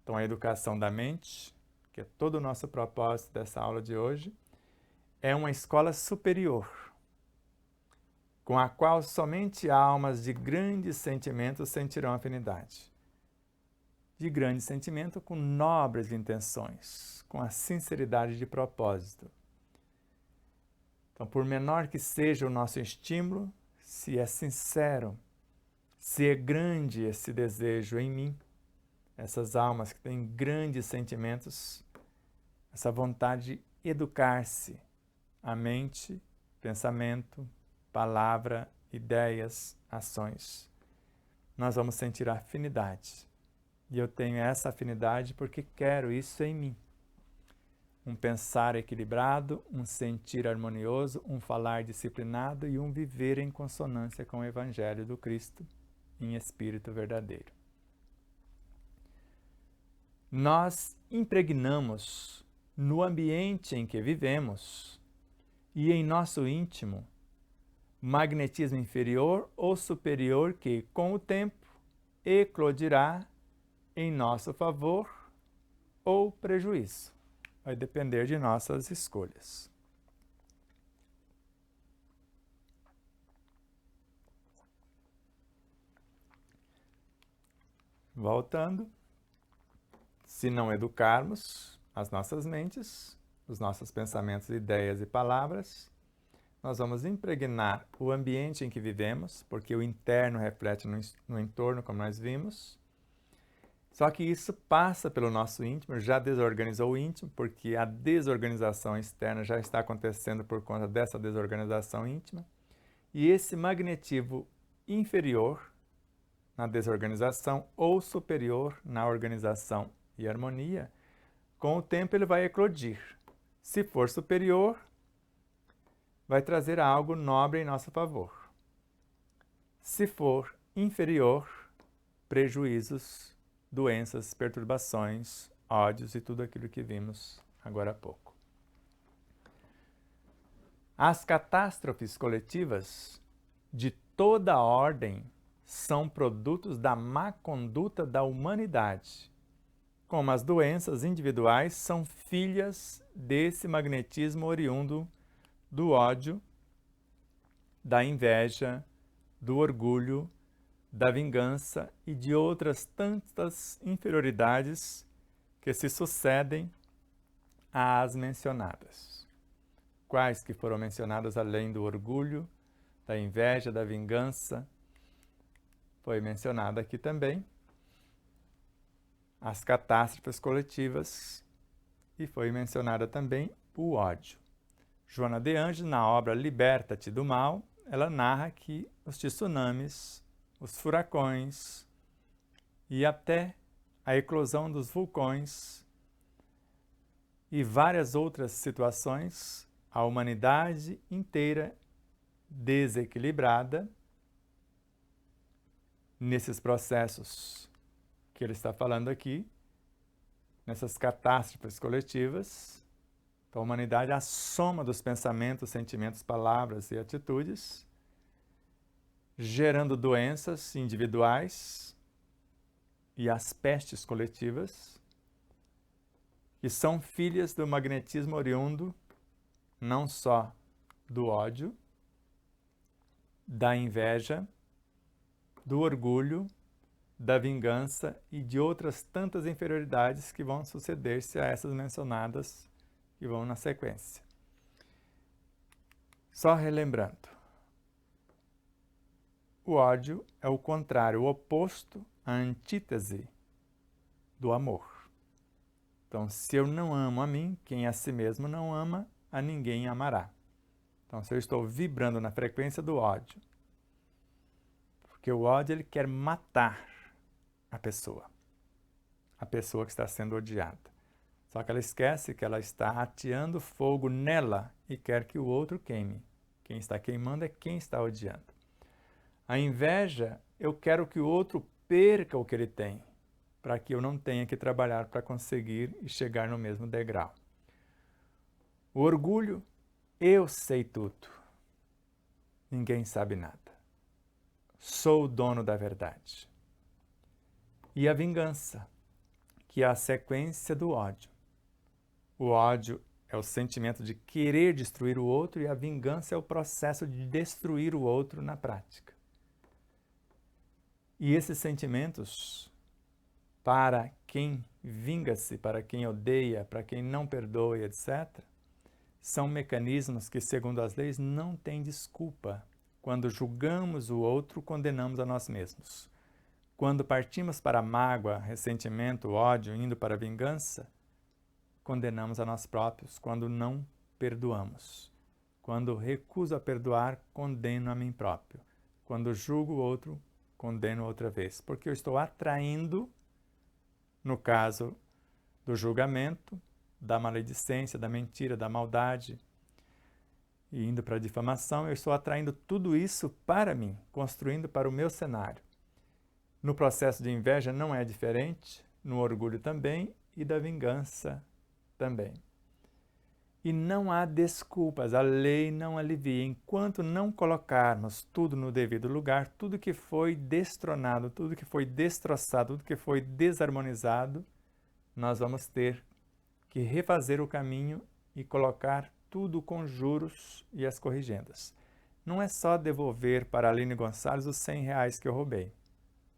Então, a educação da mente, que é todo o nosso propósito dessa aula de hoje, é uma escola superior, com a qual somente almas de grandes sentimentos sentirão afinidade. De grande sentimento com nobres intenções, com a sinceridade de propósito. Então, por menor que seja o nosso estímulo, se é sincero, se é grande esse desejo em mim, essas almas que têm grandes sentimentos, essa vontade de educar-se, a mente, pensamento, palavra, ideias, ações, nós vamos sentir afinidade. E eu tenho essa afinidade porque quero isso em mim. Um pensar equilibrado, um sentir harmonioso, um falar disciplinado e um viver em consonância com o Evangelho do Cristo em espírito verdadeiro. Nós impregnamos no ambiente em que vivemos e em nosso íntimo magnetismo inferior ou superior que, com o tempo, eclodirá em nosso favor ou prejuízo. Vai depender de nossas escolhas. Voltando, se não educarmos as nossas mentes, os nossos pensamentos, ideias e palavras, nós vamos impregnar o ambiente em que vivemos, porque o interno reflete no entorno, como nós vimos. Só que isso passa pelo nosso íntimo, já desorganizou o íntimo, porque a desorganização externa já está acontecendo por conta dessa desorganização íntima. E esse magnetismo inferior na desorganização ou superior na organização e harmonia, com o tempo ele vai eclodir. Se for superior, vai trazer algo nobre em nosso favor. Se for inferior, prejuízos, doenças, perturbações, ódios e tudo aquilo que vimos agora há pouco. As catástrofes coletivas de toda a ordem são produtos da má conduta da humanidade, como as doenças individuais são filhas desse magnetismo oriundo do ódio, da inveja, do orgulho, da vingança e de outras tantas inferioridades que se sucedem às mencionadas. Quais que foram mencionadas além do orgulho, da inveja, da vingança? Foi mencionada aqui também as catástrofes coletivas e foi mencionada também o ódio. Joana de Ângeles, na obra Liberta-te do Mal, ela narra que os tsunamis, os furacões e até a eclosão dos vulcões e várias outras situações, a humanidade inteira desequilibrada nesses processos que ele está falando aqui, nessas catástrofes coletivas. Então, a humanidade é a soma dos pensamentos, sentimentos, palavras e atitudes, gerando doenças individuais e as pestes coletivas, que são filhas do magnetismo oriundo não só do ódio, da inveja, do orgulho, da vingança e de outras tantas inferioridades que vão suceder-se a essas mencionadas que vão na sequência. Só relembrando, o ódio é o contrário, o oposto, a antítese do amor. Então, se eu não amo a mim, quem a si mesmo não ama, a ninguém amará. Então, se eu estou vibrando na frequência do ódio, porque o ódio ele quer matar a pessoa que está sendo odiada. Só que ela esquece que ela está ateando fogo nela e quer que o outro queime. Quem está queimando é quem está odiando. A inveja, eu quero que o outro perca o que ele tem, para que eu não tenha que trabalhar para conseguir e chegar no mesmo degrau. O orgulho, eu sei tudo. Ninguém sabe nada. Sou o dono da verdade. E a vingança, que é a sequência do ódio. O ódio é o sentimento de querer destruir o outro e a vingança é o processo de destruir o outro na prática. E esses sentimentos, para quem vinga-se, para quem odeia, para quem não perdoa, etc., são mecanismos que, segundo as leis, não têm desculpa. Quando julgamos o outro, condenamos a nós mesmos. Quando partimos para a mágoa, ressentimento, ódio, indo para a vingança, condenamos a nós próprios. Quando não perdoamos. Quando recuso a perdoar, condeno a mim próprio. Quando julgo o outro, condeno outra vez. Porque eu estou atraindo, no caso do julgamento, da maledicência, da mentira, da maldade, e indo para a difamação, eu estou atraindo tudo isso para mim, construindo para o meu cenário. No processo de inveja não é diferente, no orgulho também e da vingança também. E não há desculpas, a lei não alivia. Enquanto não colocarmos tudo no devido lugar, tudo que foi destronado, tudo que foi destroçado, tudo que foi desarmonizado, nós vamos ter que refazer o caminho e colocar tudo com juros e as corrigendas. Não é só devolver para a Aline Gonçalves os R$100 que eu roubei.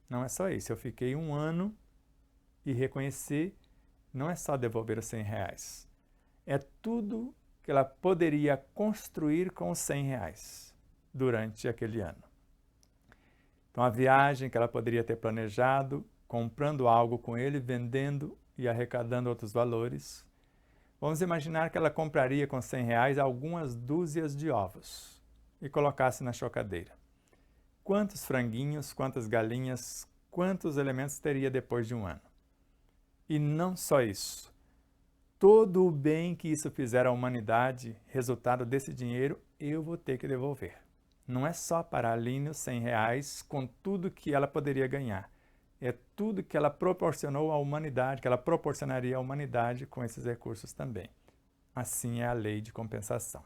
Não é só isso. Eu fiquei 1 ano e reconheci, não é só devolver os R$100. É tudo que ela poderia construir com os R$100 durante aquele ano. Então, a viagem que ela poderia ter planejado, comprando algo com ele, vendendo e arrecadando outros valores. Vamos imaginar que ela compraria com R$100 algumas dúzias de ovos e colocasse na chocadeira. Quantos franguinhos, quantas galinhas, quantos elementos teria depois de 1 ano? E não só isso. Todo o bem que isso fizer à humanidade, resultado desse dinheiro, eu vou ter que devolver. Não é só para a Aline os R$100 com tudo que ela poderia ganhar. É tudo que ela proporcionou à humanidade, que ela proporcionaria à humanidade com esses recursos também. Assim é a lei de compensação.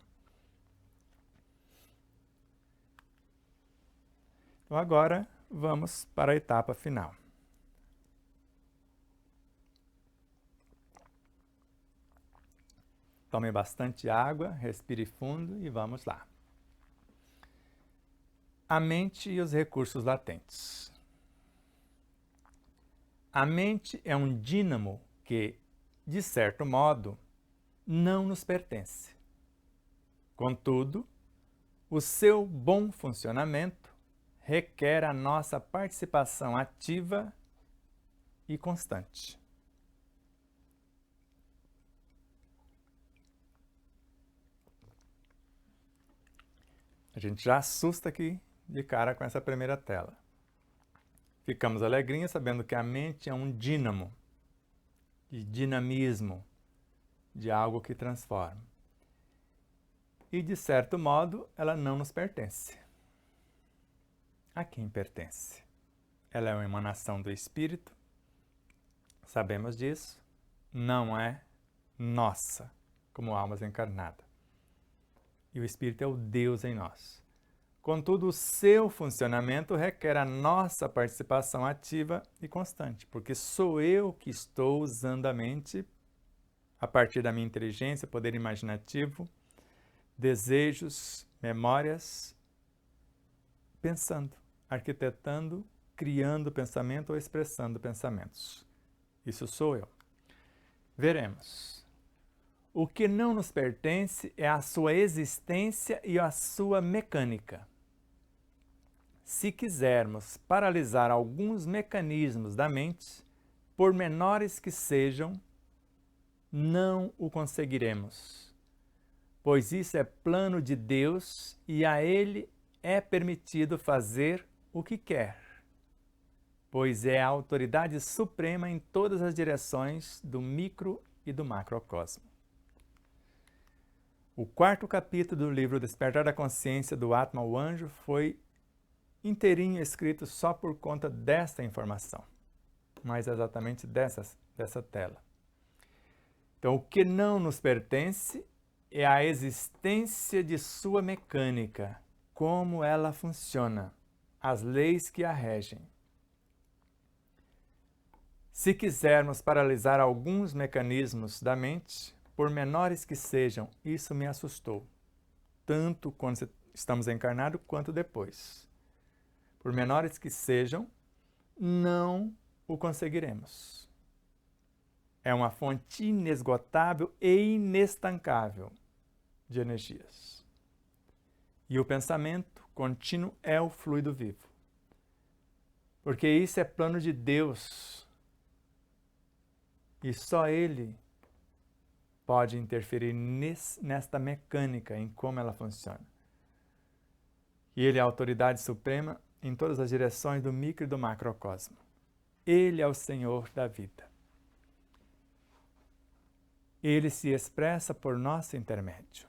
Então agora vamos para a etapa final. Tome bastante água, respire fundo e vamos lá. A mente e os recursos latentes. A mente é um dínamo que, de certo modo, não nos pertence. Contudo, o seu bom funcionamento requer a nossa participação ativa e constante. A gente já assusta aqui de cara com essa primeira tela. Ficamos alegrinhos sabendo que a mente é um dínamo, de dinamismo, de algo que transforma. E, de certo modo, ela não nos pertence. A quem pertence? Ela é uma emanação do Espírito, sabemos disso, não é nossa, como almas encarnadas. E o Espírito é o Deus em nós. Contudo, o seu funcionamento requer a nossa participação ativa e constante, porque sou eu que estou usando a mente a partir da minha inteligência, poder imaginativo, desejos, memórias, pensando, arquitetando, criando pensamento ou expressando pensamentos. Isso sou eu. Veremos. O que não nos pertence é a sua existência e a sua mecânica. Se quisermos paralisar alguns mecanismos da mente, por menores que sejam, não o conseguiremos, pois isso é plano de Deus e a Ele é permitido fazer o que quer, pois é a autoridade suprema em todas as direções do micro e do macrocosmo. O quarto capítulo do livro Despertar da Consciência do Atma, o Anjo, foi inteirinho escrito só por conta desta informação, mais exatamente dessa tela. Então, o que não nos pertence é a existência de sua mecânica, como ela funciona, as leis que a regem. Se quisermos paralisar alguns mecanismos da mente, por menores que sejam, isso me assustou, tanto quando estamos encarnados quanto depois. Por menores que sejam, não o conseguiremos. É uma fonte inesgotável e inestancável de energias. E o pensamento contínuo é o fluido vivo. Porque isso é plano de Deus. E só Ele pode interferir nesta mecânica, em como ela funciona. E Ele é a autoridade suprema em todas as direções do micro e do macrocosmo. Ele é o Senhor da vida. Ele se expressa por nosso intermédio.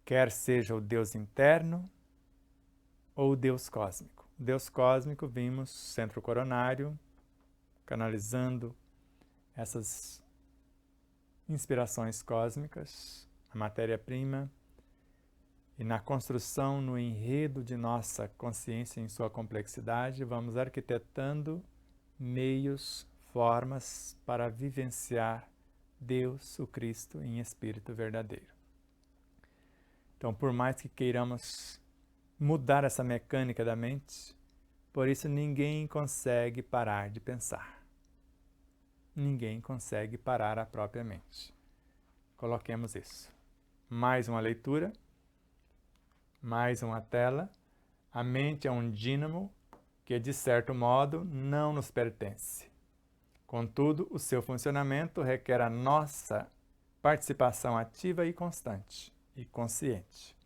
Quer seja o Deus interno ou o Deus cósmico. O Deus cósmico, vimos, centro coronário, canalizando essas inspirações cósmicas, a matéria-prima, e na construção, no enredo de nossa consciência em sua complexidade, vamos arquitetando meios, formas para vivenciar Deus, o Cristo, em espírito verdadeiro. Então, por mais que queiramos mudar essa mecânica da mente, por isso ninguém consegue parar de pensar. Ninguém consegue parar a própria mente. Coloquemos isso. Mais uma leitura. Mais uma tela. A mente é um dínamo que, de certo modo, não nos pertence. Contudo, o seu funcionamento requer a nossa participação ativa e constante e consciente.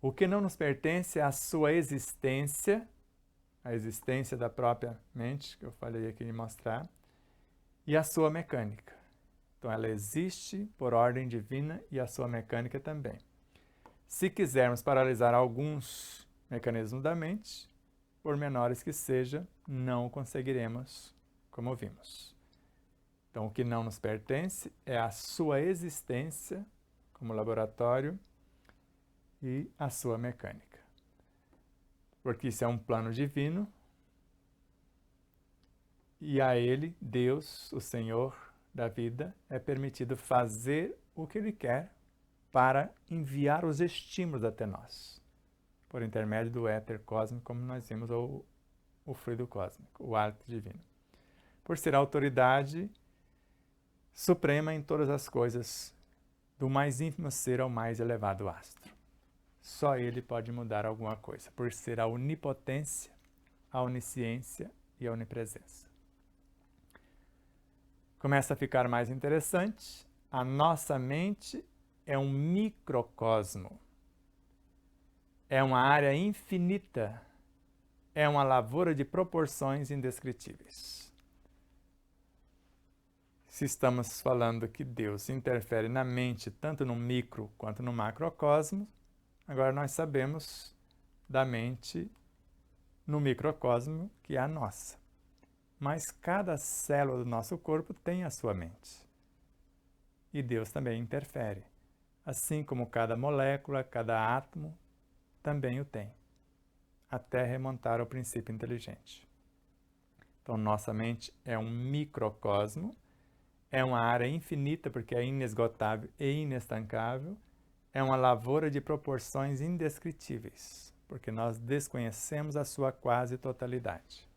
O que não nos pertence é a sua existência, a existência da própria mente, que eu falei aqui de mostrar, e a sua mecânica. Então, ela existe por ordem divina e a sua mecânica também. Se quisermos paralisar alguns mecanismos da mente, por menores que seja, não o conseguiremos, como vimos. Então, o que não nos pertence é a sua existência como laboratório e a sua mecânica. Porque isso é um plano divino e a Ele, Deus, o Senhor da vida, é permitido fazer o que Ele quer para enviar os estímulos até nós, por intermédio do éter cósmico, como nós vimos, ou o fluido cósmico, o hálito divino. Por ser a autoridade suprema em todas as coisas, do mais ínfimo ser ao mais elevado astro. Só Ele pode mudar alguma coisa, por ser a onipotência, a onisciência e a onipresença. Começa a ficar mais interessante. A nossa mente é um microcosmo. É uma área infinita. É uma lavoura de proporções indescritíveis. Se estamos falando que Deus interfere na mente tanto no micro quanto no macrocosmo, agora nós sabemos da mente no microcosmo, que é a nossa. Mas cada célula do nosso corpo tem a sua mente. E Deus também interfere. Assim como cada molécula, cada átomo também o tem, até remontar ao princípio inteligente. Então, nossa mente é um microcosmo, É uma área infinita porque é inesgotável e inestancável. É uma lavoura de proporções indescritíveis, porque nós desconhecemos a sua quase totalidade.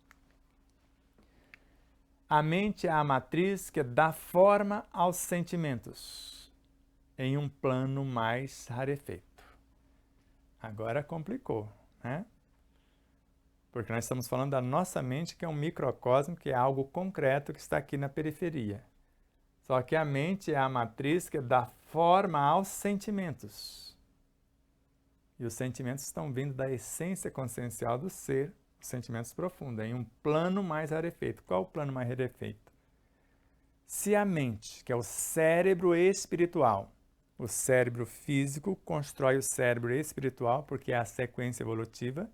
A mente é a matriz que dá forma aos sentimentos, em um plano mais rarefeito. Agora complicou, né? Porque nós estamos falando da nossa mente, que é um microcosmo, que é algo concreto que está aqui na periferia. Só que a mente é a matriz que dá forma aos sentimentos. E os sentimentos estão vindo da essência consciencial do ser, os sentimentos profundos, em um plano mais rarefeito. Qual o plano mais rarefeito? Se a mente, que é o cérebro espiritual, o cérebro físico constrói o cérebro espiritual, porque é a sequência evolutiva,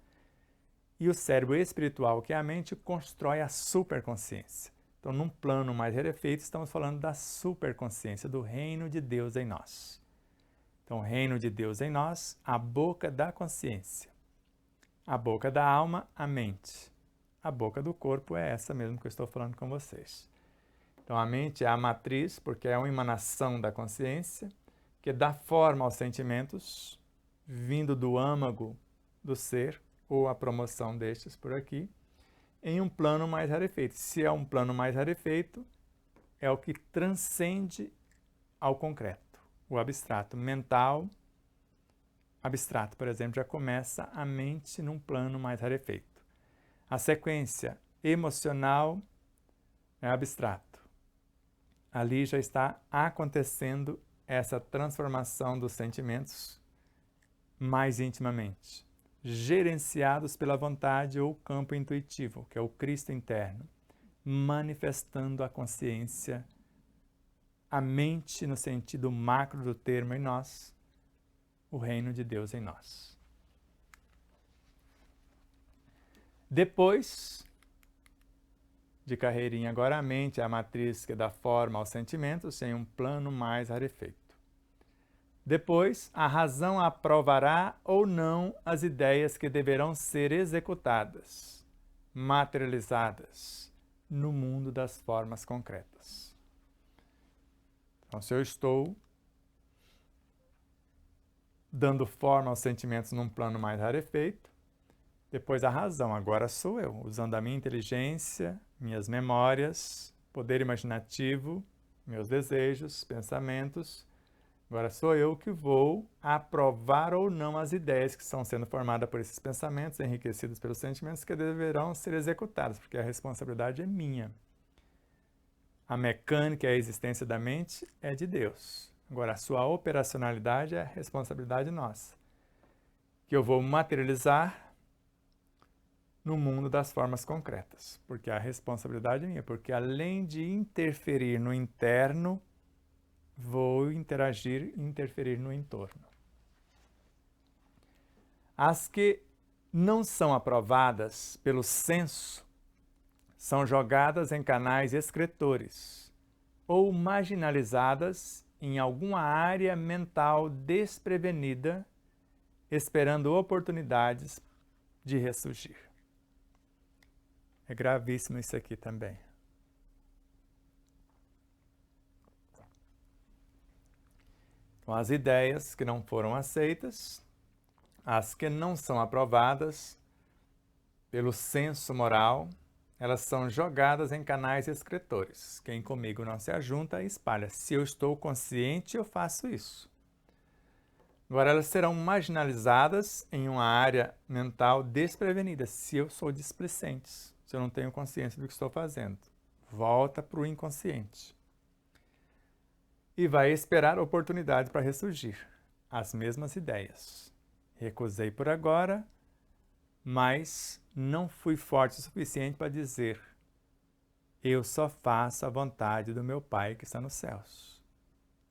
e o cérebro espiritual, que é a mente, constrói a superconsciência. Então, num plano mais rarefeito, estamos falando da superconsciência, do reino de Deus em nós. Então, o reino de Deus em nós, a boca da consciência. A boca da alma, a mente. A boca do corpo é essa mesmo que eu estou falando com vocês. Então, a mente é a matriz, porque é uma emanação da consciência, que dá forma aos sentimentos, vindo do âmago do ser, ou a promoção destes por aqui, em um plano mais rarefeito. Se é um plano mais rarefeito, é o que transcende ao concreto, o abstrato. Mental, abstrato, por exemplo, já começa a mente num plano mais rarefeito. A sequência emocional é abstrato. Ali já está acontecendo essa transformação dos sentimentos mais intimamente, gerenciados pela vontade ou campo intuitivo, que é o Cristo interno, manifestando a consciência, a mente no sentido macro do termo em nós, o reino de Deus em nós. Depois de carreirinha, agora a mente é a matriz que dá forma aos sentimentos em um plano mais rarefeito. Depois, a razão aprovará ou não as ideias que deverão ser executadas, materializadas no mundo das formas concretas. Então, se eu estou dando forma aos sentimentos num plano mais rarefeito, depois a razão, agora sou eu, usando a minha inteligência, minhas memórias, poder imaginativo, meus desejos, pensamentos. Agora sou eu que vou aprovar ou não as ideias que estão sendo formadas por esses pensamentos, enriquecidos pelos sentimentos que deverão ser executados, porque a responsabilidade é minha. A mecânica e a existência da mente é de Deus. Agora, a sua operacionalidade é responsabilidade nossa, que eu vou materializar no mundo das formas concretas, porque a responsabilidade é minha, porque além de interferir no interno, vou interferir no entorno. As que não são aprovadas pelo senso são jogadas em canais excretores ou marginalizadas em alguma área mental desprevenida, esperando oportunidades de ressurgir. É gravíssimo isso aqui também. Então, as ideias que não foram aceitas, as que não são aprovadas pelo senso moral, elas são jogadas em canais excretores. Quem comigo não se ajunta, espalha. Se eu estou consciente, eu faço isso. Agora, elas serão marginalizadas em uma área mental desprevenida, se eu sou displicente, se eu não tenho consciência do que estou fazendo. Volta para o inconsciente. E vai esperar oportunidade para ressurgir. As mesmas ideias. Recusei por agora, mas não fui forte o suficiente para dizer: eu só faço a vontade do meu Pai que está nos céus.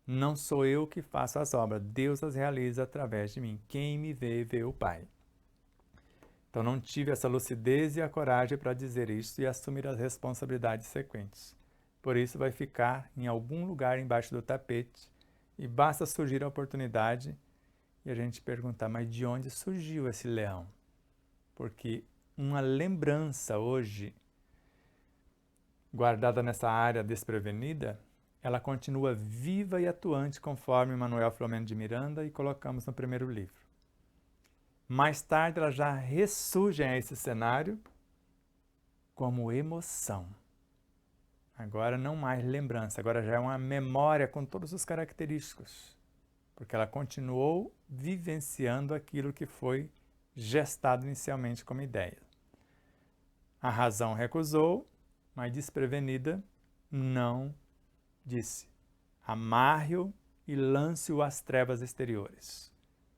Não sou eu que faço as obras, Deus as realiza através de mim. Quem me vê, vê o Pai. Então não tive essa lucidez e a coragem para dizer isso e assumir as responsabilidades sequentes. Por isso vai ficar em algum lugar embaixo do tapete e basta surgir a oportunidade e a gente perguntar: mas de onde surgiu esse leão? Porque uma lembrança hoje, guardada nessa área desprevenida, ela continua viva e atuante conforme Manuel Filomeno de Miranda e colocamos no primeiro livro. Mais tarde ela já ressurge a esse cenário como emoção. Agora não mais lembrança, agora já é uma memória com todos os característicos, porque ela continuou vivenciando aquilo que foi gestado inicialmente como ideia. A razão recusou, mas desprevenida não disse: amarre-o e lance-o às trevas exteriores.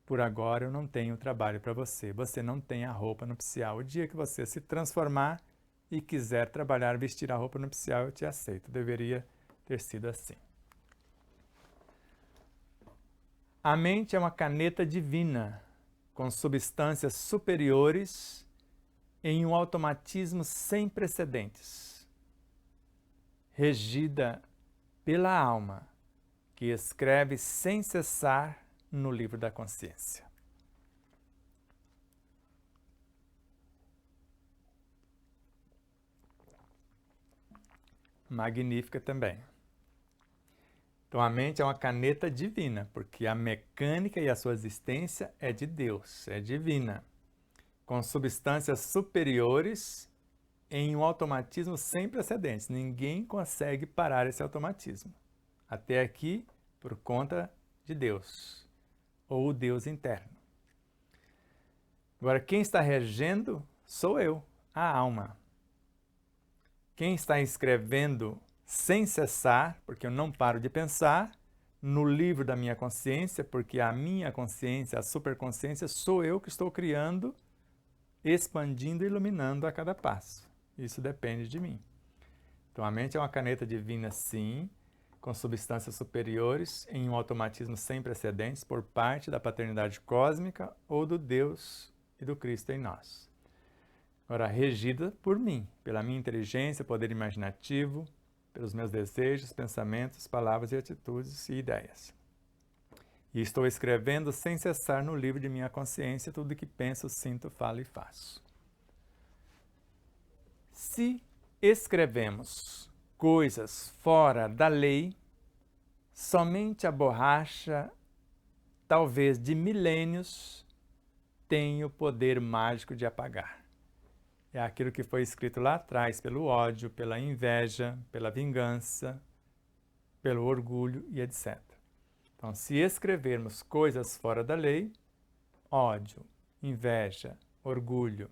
Por agora eu não tenho trabalho para você, você não tem a roupa nupcial. O dia que você se transformar e quiser trabalhar, vestir a roupa nupcial, eu te aceito. Deveria ter sido assim. A mente é uma caneta divina, com substâncias superiores em um automatismo sem precedentes, regida pela alma, que escreve sem cessar no livro da consciência. Magnífica também. Então a mente é uma caneta divina, porque a mecânica e a sua existência é de Deus, é divina, com substâncias superiores em um automatismo sem precedentes. Ninguém consegue parar esse automatismo. Até aqui, por conta de Deus, ou o Deus interno. Agora, quem está regendo sou eu, a alma. Quem está escrevendo sem cessar, porque eu não paro de pensar, no livro da minha consciência, porque a minha consciência, a superconsciência, sou eu que estou criando, expandindo e iluminando a cada passo. Isso depende de mim. Então a mente é uma caneta divina, sim, com substâncias superiores em um automatismo sem precedentes por parte da paternidade cósmica ou do Deus e do Cristo em nós. Agora, regida por mim, pela minha inteligência, poder imaginativo, pelos meus desejos, pensamentos, palavras e atitudes e ideias. E estou escrevendo sem cessar no livro de minha consciência tudo que penso, sinto, falo e faço. Se escrevemos coisas fora da lei, somente a borracha, talvez de milênios, tem o poder mágico de apagar. É aquilo que foi escrito lá atrás pelo ódio, pela inveja, pela vingança, pelo orgulho e etc. Então, se escrevermos coisas fora da lei, ódio, inveja, orgulho,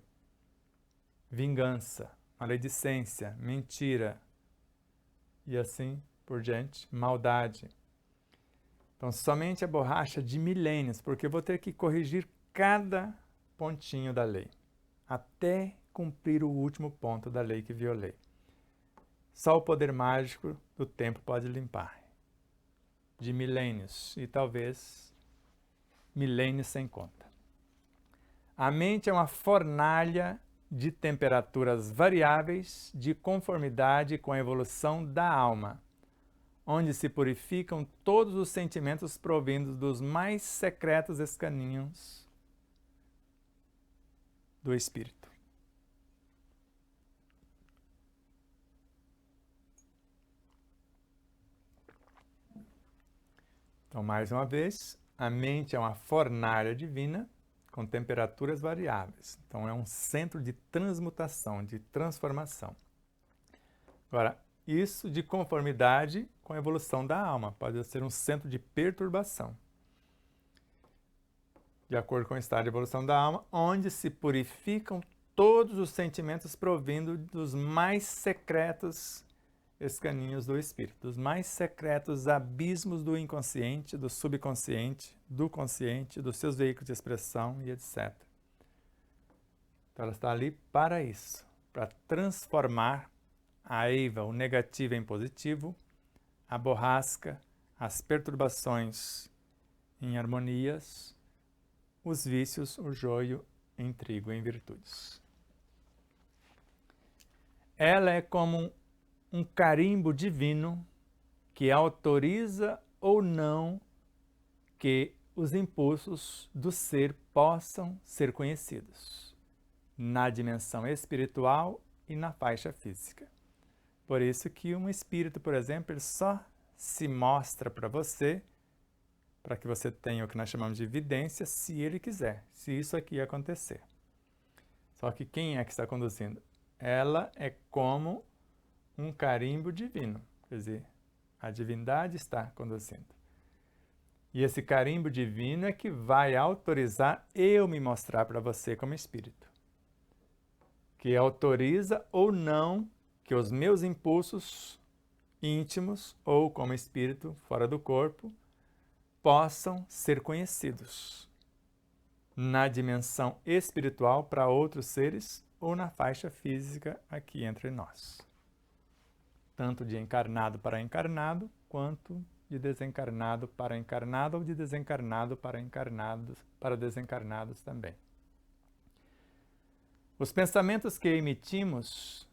vingança, maledicência, mentira e assim por diante, maldade. Então, somente a borracha de milênios, porque eu vou ter que corrigir cada pontinho da lei, até cumprir o último ponto da lei que violei. Só o poder mágico do tempo pode limpar. De milênios, e talvez milênios sem conta. A mente é uma fornalha de temperaturas variáveis de conformidade com a evolução da alma, onde se purificam todos os sentimentos provindos dos mais secretos escaninhos do espírito. Então, mais uma vez, a mente é uma fornalha divina com temperaturas variáveis. Então, é um centro de transmutação, de transformação. Agora, isso de conformidade com a evolução da alma. Pode ser um centro de perturbação. De acordo com o estado de evolução da alma, onde se purificam todos os sentimentos provindo dos mais secretos escaninhos do espírito, dos mais secretos abismos do inconsciente, do subconsciente, do consciente, dos seus veículos de expressão e etc. Então ela está ali para isso, para transformar a eiva, o negativo em positivo, a borrasca, as perturbações em harmonias, os vícios, o joio em trigo, em virtudes. Ela é como um carimbo divino que autoriza ou não que os impulsos do ser possam ser conhecidos na dimensão espiritual e na faixa física. Por isso que um espírito, por exemplo, ele só se mostra para você, para que você tenha o que nós chamamos de evidência, se ele quiser, se isso aqui acontecer. Só que quem é que está conduzindo? Ela é como um carimbo divino, quer dizer, a divindade está conduzindo. E esse carimbo divino é que vai autorizar eu me mostrar para você como espírito. Que autoriza ou não que os meus impulsos íntimos ou como espírito fora do corpo possam ser conhecidos na dimensão espiritual para outros seres ou na faixa física aqui entre nós. Tanto de encarnado para encarnado, quanto de desencarnado para encarnado ou de desencarnado para encarnados, para desencarnados também. Os pensamentos que emitimos,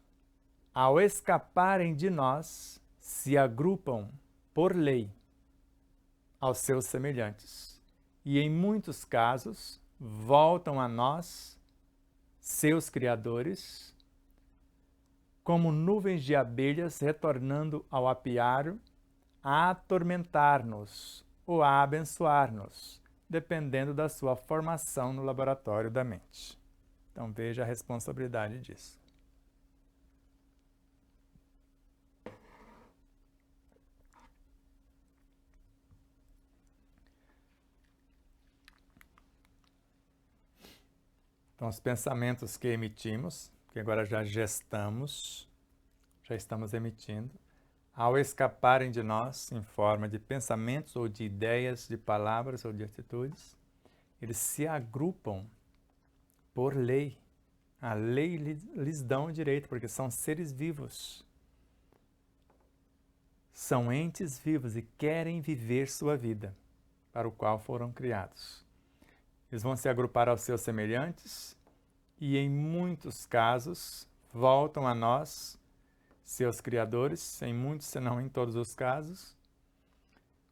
ao escaparem de nós, se agrupam por lei aos seus semelhantes e, em muitos casos, voltam a nós, seus criadores, como nuvens de abelhas retornando ao apiário, a atormentar-nos ou a abençoar-nos, dependendo da sua formação no laboratório da mente. Então veja a responsabilidade disso. Então, os pensamentos que emitimos, que agora já estamos emitindo, ao escaparem de nós em forma de pensamentos ou de ideias, de palavras ou de atitudes, eles se agrupam por lei. A lei lhes dá o direito, porque são seres vivos. São entes vivos e querem viver sua vida, para o qual foram criados. Eles vão se agrupar aos seus semelhantes e, em muitos casos, voltam a nós, seus criadores, em muitos, se não em todos os casos,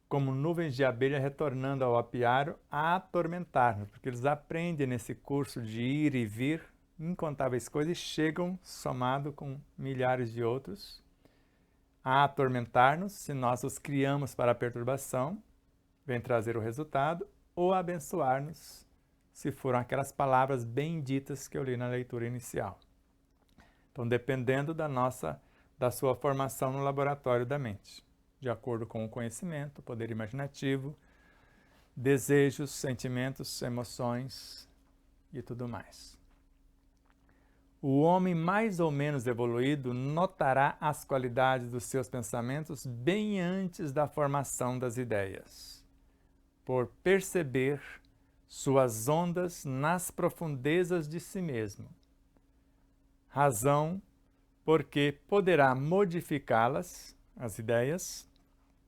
como nuvens de abelha retornando ao apiário a atormentar-nos, porque eles aprendem nesse curso de ir e vir incontáveis coisas e chegam, somado com milhares de outros, a atormentar-nos se nós os criamos para a perturbação, vem trazer o resultado, ou a abençoar-nos, se foram aquelas palavras benditas que eu li na leitura inicial. Então, dependendo da sua formação no laboratório da mente, de acordo com o conhecimento, poder imaginativo, desejos, sentimentos, emoções e tudo mais. O homem mais ou menos evoluído notará as qualidades dos seus pensamentos bem antes da formação das ideias, por perceber suas ondas nas profundezas de si mesmo. Razão porque poderá modificá-las, as ideias,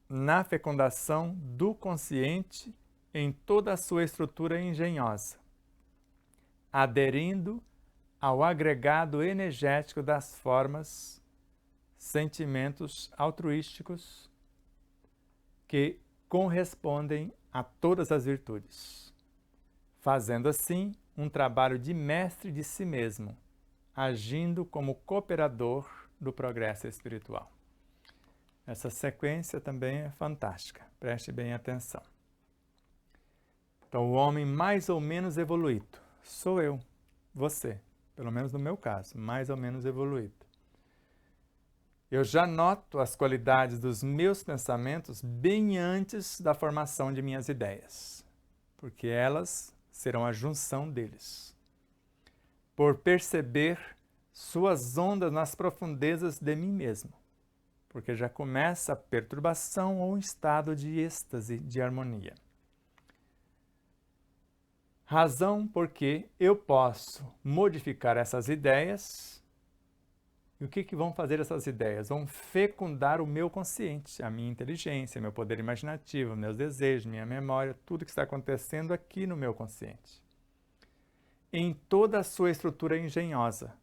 na fecundação do consciente em toda a sua estrutura engenhosa, aderindo ao agregado energético das formas, sentimentos altruísticos que correspondem a todas as virtudes, fazendo assim um trabalho de mestre de si mesmo, agindo como cooperador do progresso espiritual. Essa sequência também é fantástica, preste bem atenção. Então, o homem mais ou menos evoluído sou eu, você, pelo menos no meu caso, mais ou menos evoluído. Eu já noto as qualidades dos meus pensamentos bem antes da formação de minhas ideias, porque elas serão a junção deles. Por perceber suas ondas nas profundezas de mim mesmo, porque já começa a perturbação ou um estado de êxtase, de harmonia. Razão porque eu posso modificar essas ideias. E o que vão fazer essas ideias? Vão fecundar o meu consciente, a minha inteligência, meu poder imaginativo, meus desejos, minha memória, tudo que está acontecendo aqui no meu consciente. Em toda a sua estrutura engenhosa,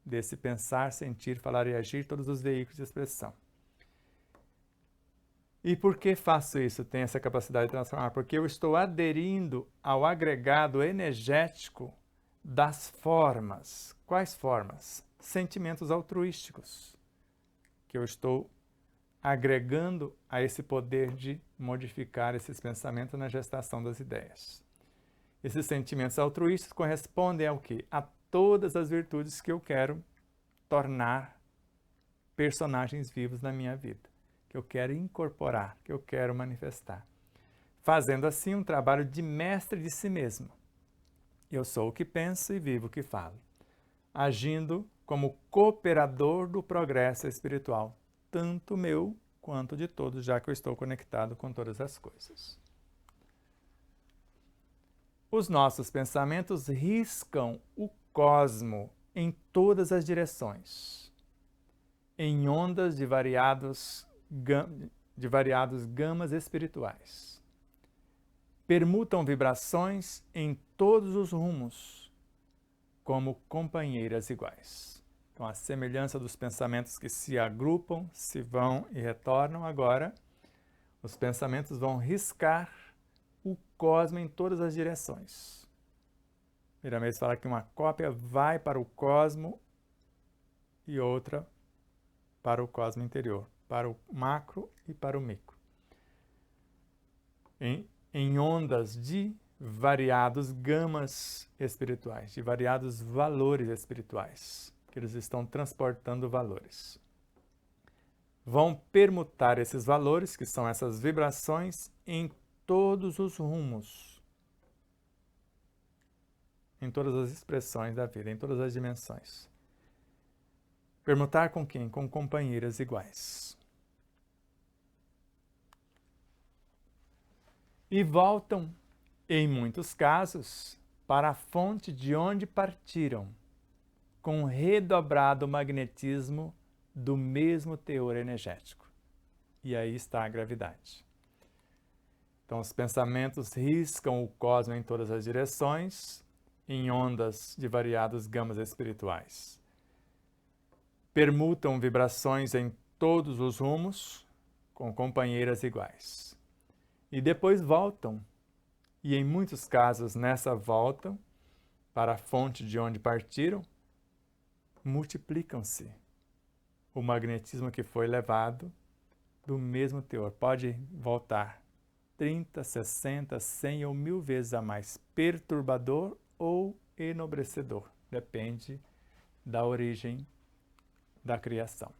desse pensar, sentir, falar e agir, todos os veículos de expressão. E por que faço isso? Tenho essa capacidade de transformar? Porque eu estou aderindo ao agregado energético das formas. Quais formas? Sentimentos altruísticos, que eu estou agregando a esse poder de modificar esses pensamentos na gestação das ideias. Esses sentimentos altruístas correspondem ao quê? A todas as virtudes que eu quero tornar personagens vivos na minha vida, que eu quero incorporar, que eu quero manifestar. Fazendo assim um trabalho de mestre de si mesmo. Eu sou o que penso e vivo o que falo. Agindo como cooperador do progresso espiritual, tanto meu quanto de todos, já que eu estou conectado com todas as coisas. Os nossos pensamentos riscam o cosmo em todas as direções, em ondas de variados gamas espirituais. Permutam vibrações em todos os rumos, como companheiras iguais. Então, a semelhança dos pensamentos que se agrupam, se vão e retornam agora, os pensamentos vão riscar o cosmo em todas as direções. Piramês fala que uma cópia vai para o cosmo e outra para o cosmo interior, para o macro e para o micro. Em ondas de variados gamas espirituais, de variados valores espirituais, que eles estão transportando valores. Vão permutar esses valores, que são essas vibrações, em todos os rumos, em todas as expressões da vida, em todas as dimensões. Permutar com quem? Com companheiras iguais. E voltam, em muitos casos, para a fonte de onde partiram, com redobrado magnetismo do mesmo teor energético. E aí está a gravidade. Então, os pensamentos riscam o cosmo em todas as direções, em ondas de variados gamas espirituais. Permutam vibrações em todos os rumos, com companheiras iguais. E depois voltam, e em muitos casos nessa volta, para a fonte de onde partiram, multiplicam-se o magnetismo que foi levado do mesmo teor. Pode voltar 30, 60, 100 ou 1000 vezes a mais perturbador ou enobrecedor. Depende da origem da criação.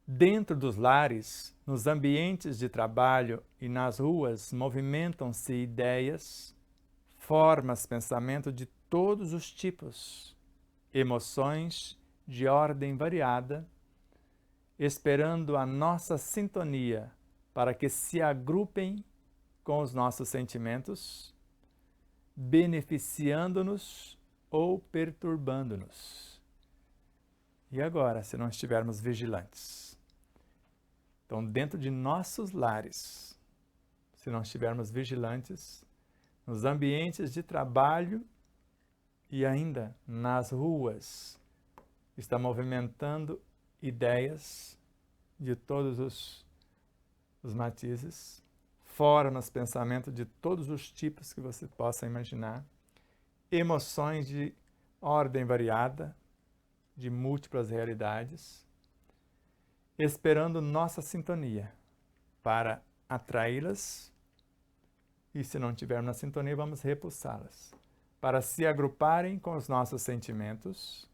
Dentro dos lares, nos ambientes de trabalho e nas ruas, movimentam-se ideias, formas, pensamento de todos os tipos, emoções de ordem variada, esperando a nossa sintonia para que se agrupem com os nossos sentimentos, beneficiando-nos ou perturbando-nos. E agora, se não estivermos vigilantes? Então, dentro de nossos lares, se não estivermos vigilantes, nos ambientes de trabalho e ainda nas ruas, está movimentando ideias de todos os matizes, formas, pensamento de todos os tipos que você possa imaginar, emoções de ordem variada, de múltiplas realidades, esperando nossa sintonia para atraí-las e, se não tivermos na sintonia, vamos repulsá-las, para se agruparem com os nossos sentimentos,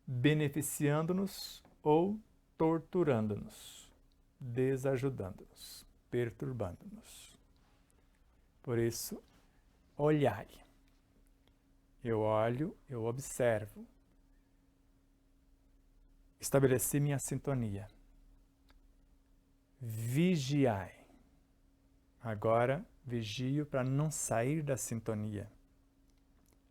beneficiando-nos ou torturando-nos, desajudando-nos, perturbando-nos. Por isso, olhai. Eu olho, eu observo. Estabeleci minha sintonia. Vigiai. Agora, vigio para não sair da sintonia.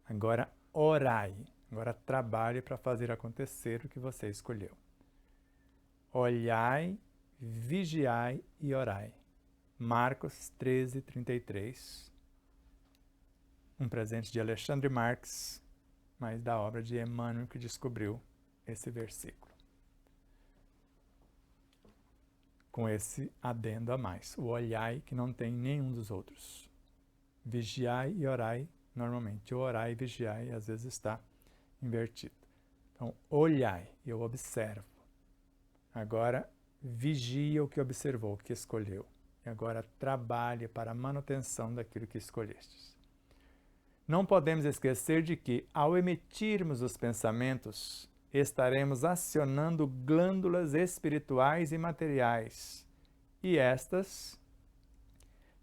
Agora, orai. Agora, trabalhe para fazer acontecer o que você escolheu. Olhai, vigiai e orai. Marcos 13, 33. Um presente de Alexandre Marx, mas da obra de Emmanuel, que descobriu esse versículo. Com esse adendo a mais. O olhai que não tem nenhum dos outros. Vigiai e orai normalmente. O orai e vigiai às vezes está invertido. Então, olhai, eu observo. Agora, vigia o que observou, o que escolheu. E agora trabalhe para a manutenção daquilo que escolhestes. Não podemos esquecer de que, ao emitirmos os pensamentos, estaremos acionando glândulas espirituais e materiais, e estas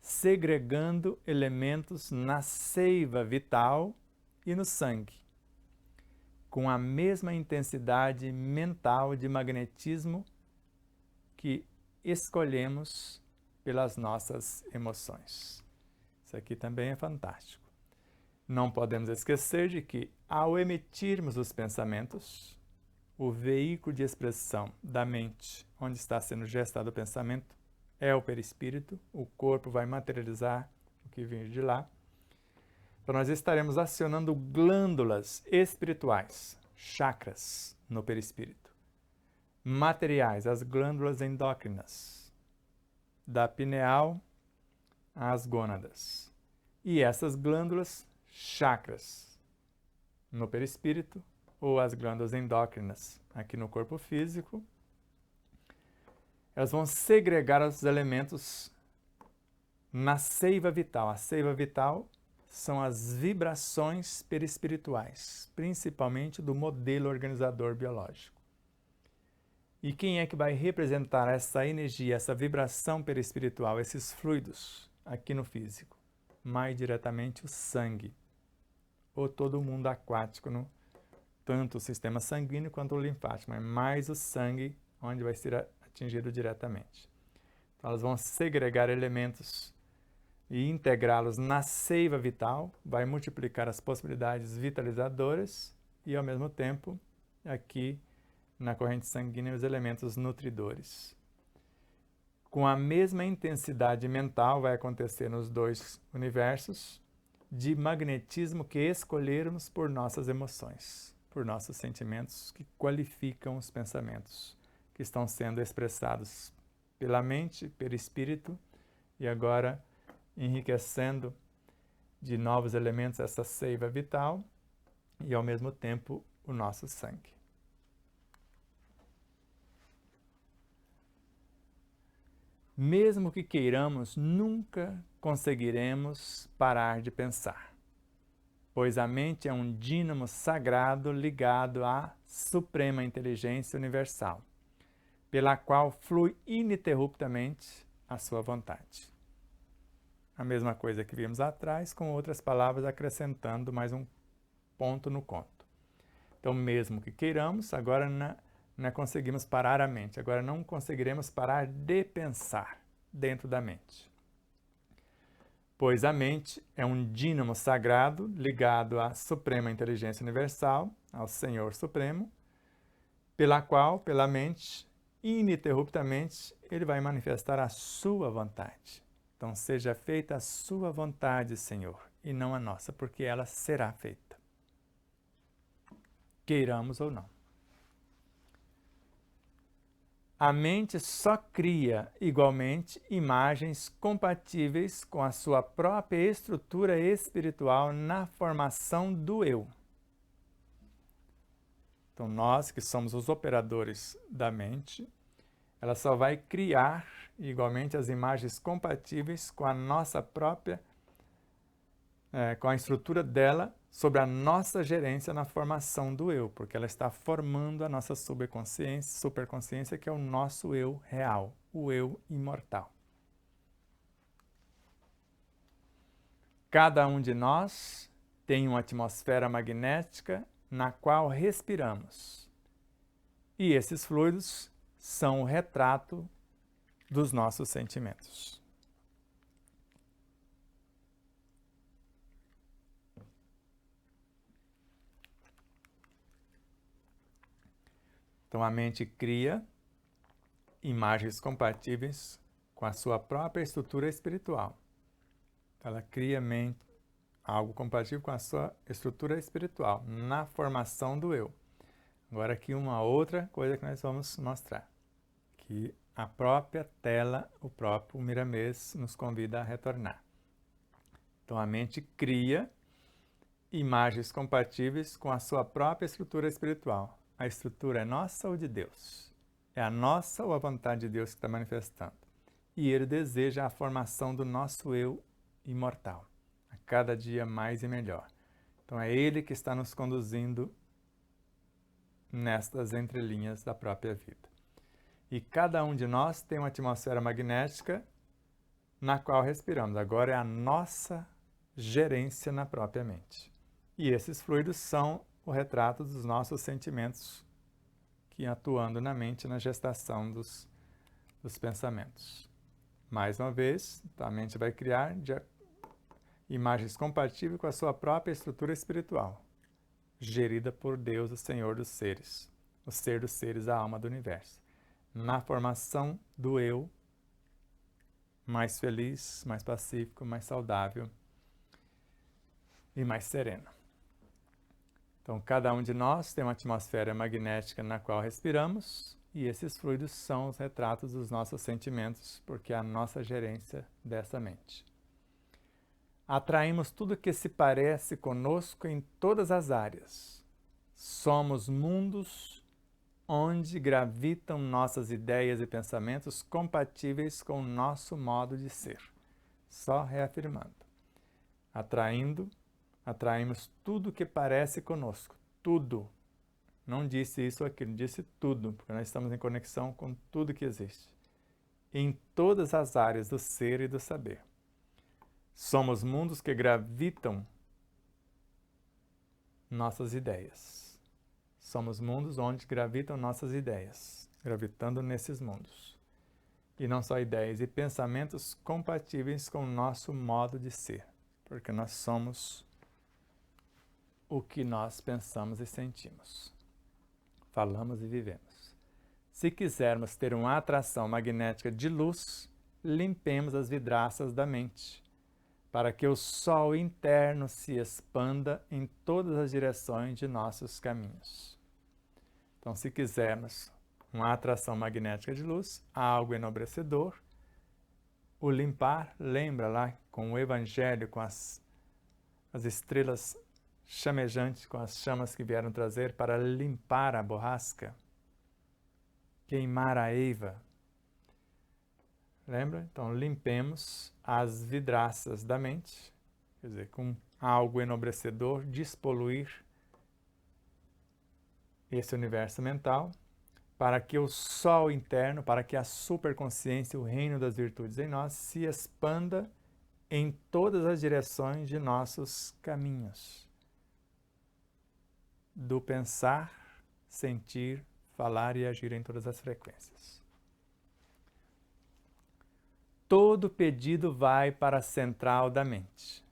segregando elementos na seiva vital e no sangue, com a mesma intensidade mental de magnetismo que escolhemos pelas nossas emoções. Isso aqui também é fantástico. Não podemos esquecer de que, ao emitirmos os pensamentos, o veículo de expressão da mente, onde está sendo gestado o pensamento, é o perispírito, o corpo vai materializar o que vir de lá. Então, nós estaremos acionando glândulas espirituais, chakras, no perispírito. Materiais, as glândulas endócrinas, da pineal às gônadas. E essas glândulas, chakras, no perispírito, ou as glândulas endócrinas, aqui no corpo físico, elas vão segregar os elementos na seiva vital. A seiva vital são as vibrações perispirituais, principalmente do modelo organizador biológico. E quem é que vai representar essa energia, essa vibração perispiritual, esses fluidos aqui no físico? Mais diretamente o sangue, ou todo o mundo aquático, tanto o sistema sanguíneo quanto o linfático, mas mais o sangue, onde vai ser atingido diretamente. Então, elas vão segregar elementos e integrá-los na seiva vital, vai multiplicar as possibilidades vitalizadoras e, ao mesmo tempo, aqui na corrente sanguínea, os elementos nutridores. Com a mesma intensidade mental vai acontecer nos dois universos de magnetismo que escolhermos por nossas emoções, por nossos sentimentos que qualificam os pensamentos que estão sendo expressados pela mente, pelo espírito e agora enriquecendo de novos elementos essa seiva vital e ao mesmo tempo o nosso sangue. Mesmo que queiramos, nunca conseguiremos parar de pensar, pois a mente é um dínamo sagrado ligado à suprema inteligência universal, pela qual flui ininterruptamente a sua vontade. A mesma coisa que vimos atrás, com outras palavras acrescentando mais um ponto no conto. Então, mesmo que queiramos, agora não conseguimos parar a mente, agora não conseguiremos parar de pensar dentro da mente. Pois a mente é um dínamo sagrado ligado à suprema inteligência universal, ao Senhor Supremo, pela qual, pela mente, ininterruptamente, ele vai manifestar a sua vontade. Então, seja feita a sua vontade, Senhor, e não a nossa, porque ela será feita, queiramos ou não. A mente só cria, igualmente, imagens compatíveis com a sua própria estrutura espiritual na formação do eu. Então, nós que somos os operadores da mente, ela só vai criar, igualmente, as imagens compatíveis com a nossa própria, com a estrutura dela, sobre a nossa gerência na formação do eu, porque ela está formando a nossa superconsciência, que é o nosso eu real, o eu imortal. Cada um de nós tem uma atmosfera magnética na qual respiramos. E esses fluidos são o retrato dos nossos sentimentos. Então, a mente cria imagens compatíveis com a sua própria estrutura espiritual. Ela cria algo compatível com a sua estrutura espiritual, na formação do eu. Agora aqui uma outra coisa que nós vamos mostrar, que a própria tela, o próprio Miramês nos convida a retornar. Então, a mente cria imagens compatíveis com a sua própria estrutura espiritual. A estrutura é nossa ou de Deus? É a nossa ou a vontade de Deus que está manifestando. E Ele deseja a formação do nosso eu imortal, a cada dia mais e melhor. Então é Ele que está nos conduzindo nestas entrelinhas da própria vida. E cada um de nós tem uma atmosfera magnética na qual respiramos. Agora é a nossa gerência na própria mente. E esses fluidos são o retrato dos nossos sentimentos que atuando na mente na gestação dos pensamentos. Mais uma vez, a mente vai criar imagens compatíveis com a sua própria estrutura espiritual, gerida por Deus, o Senhor dos seres, o ser dos seres, a alma do universo, na formação do eu mais feliz, mais pacífico, mais saudável e mais sereno. Então, cada um de nós tem uma atmosfera magnética na qual respiramos e esses fluidos são os retratos dos nossos sentimentos, porque é a nossa gerência dessa mente. Atraímos tudo que se parece conosco em todas as áreas. Somos mundos onde gravitam nossas ideias e pensamentos compatíveis com o nosso modo de ser. Só reafirmando. Atraímos tudo que parece conosco. Tudo. Não disse isso ou aquilo, disse tudo, porque nós estamos em conexão com tudo que existe. Em todas as áreas do ser e do saber. Somos mundos que gravitam nossas ideias. Somos mundos onde gravitam nossas ideias, gravitando nesses mundos. E não só ideias e pensamentos compatíveis com o nosso modo de ser, porque nós somos o que nós pensamos e sentimos, falamos e vivemos. Se quisermos ter uma atração magnética de luz, limpemos as vidraças da mente, para que o sol interno se expanda em todas as direções de nossos caminhos. Então, se quisermos uma atração magnética de luz, algo enobrecedor, o limpar, lembra lá com o Evangelho, com as estrelas chamejantes, com as chamas que vieram trazer para limpar a borrasca, queimar a eiva. Lembra? Então, limpemos as vidraças da mente, quer dizer, com algo enobrecedor, despoluir esse universo mental, para que o sol interno, para que a superconsciência, o reino das virtudes em nós, se expanda em todas as direções de nossos caminhos. Do pensar, sentir, falar e agir em todas as frequências. Todo pedido vai para a central da mente,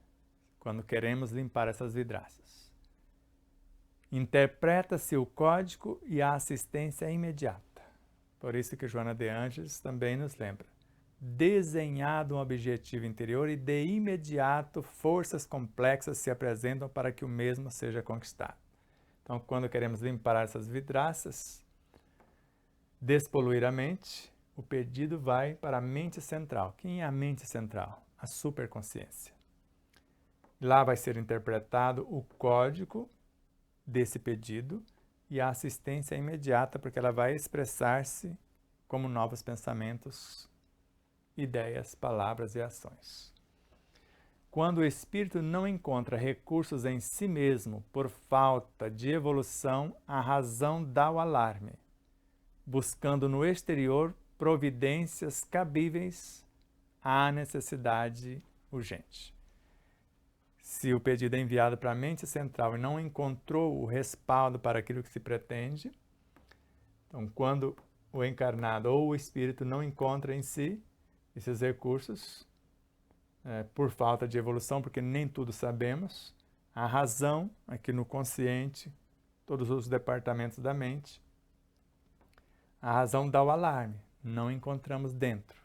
quando queremos limpar essas vidraças. Interpreta-se o código e a assistência é imediata. Por isso que Joana de Ângeles também nos lembra. Desenhado um objetivo interior e de imediato forças complexas se apresentam para que o mesmo seja conquistado. Então, quando queremos limpar essas vidraças, despoluir a mente, o pedido vai para a mente central. Quem é a mente central? A superconsciência. Lá vai ser interpretado o código desse pedido e a assistência é imediata, porque ela vai expressar-se como novos pensamentos, ideias, palavras e ações. Quando o espírito não encontra recursos em si mesmo por falta de evolução, a razão dá o alarme, buscando no exterior providências cabíveis à necessidade urgente. Se o pedido é enviado para a mente central e não encontrou o respaldo para aquilo que se pretende, então quando o encarnado ou o espírito não encontra em si esses recursos, por falta de evolução, porque nem tudo sabemos, a razão, aqui no consciente, todos os departamentos da mente, a razão dá o alarme, não encontramos dentro.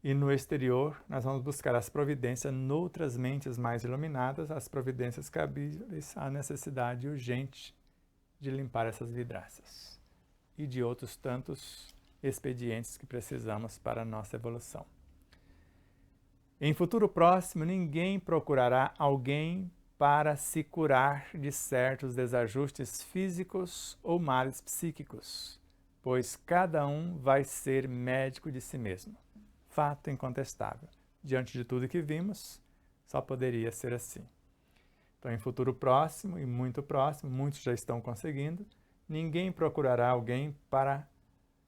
E no exterior, nós vamos buscar as providências noutras mentes mais iluminadas, as providências cabíveis à necessidade urgente de limpar essas vidraças e de outros tantos expedientes que precisamos para a nossa evolução. Em futuro próximo, ninguém procurará alguém para se curar de certos desajustes físicos ou males psíquicos, pois cada um vai ser médico de si mesmo. Fato incontestável. Diante de tudo que vimos, só poderia ser assim. Então, em futuro próximo e muito próximo, muitos já estão conseguindo, ninguém procurará alguém para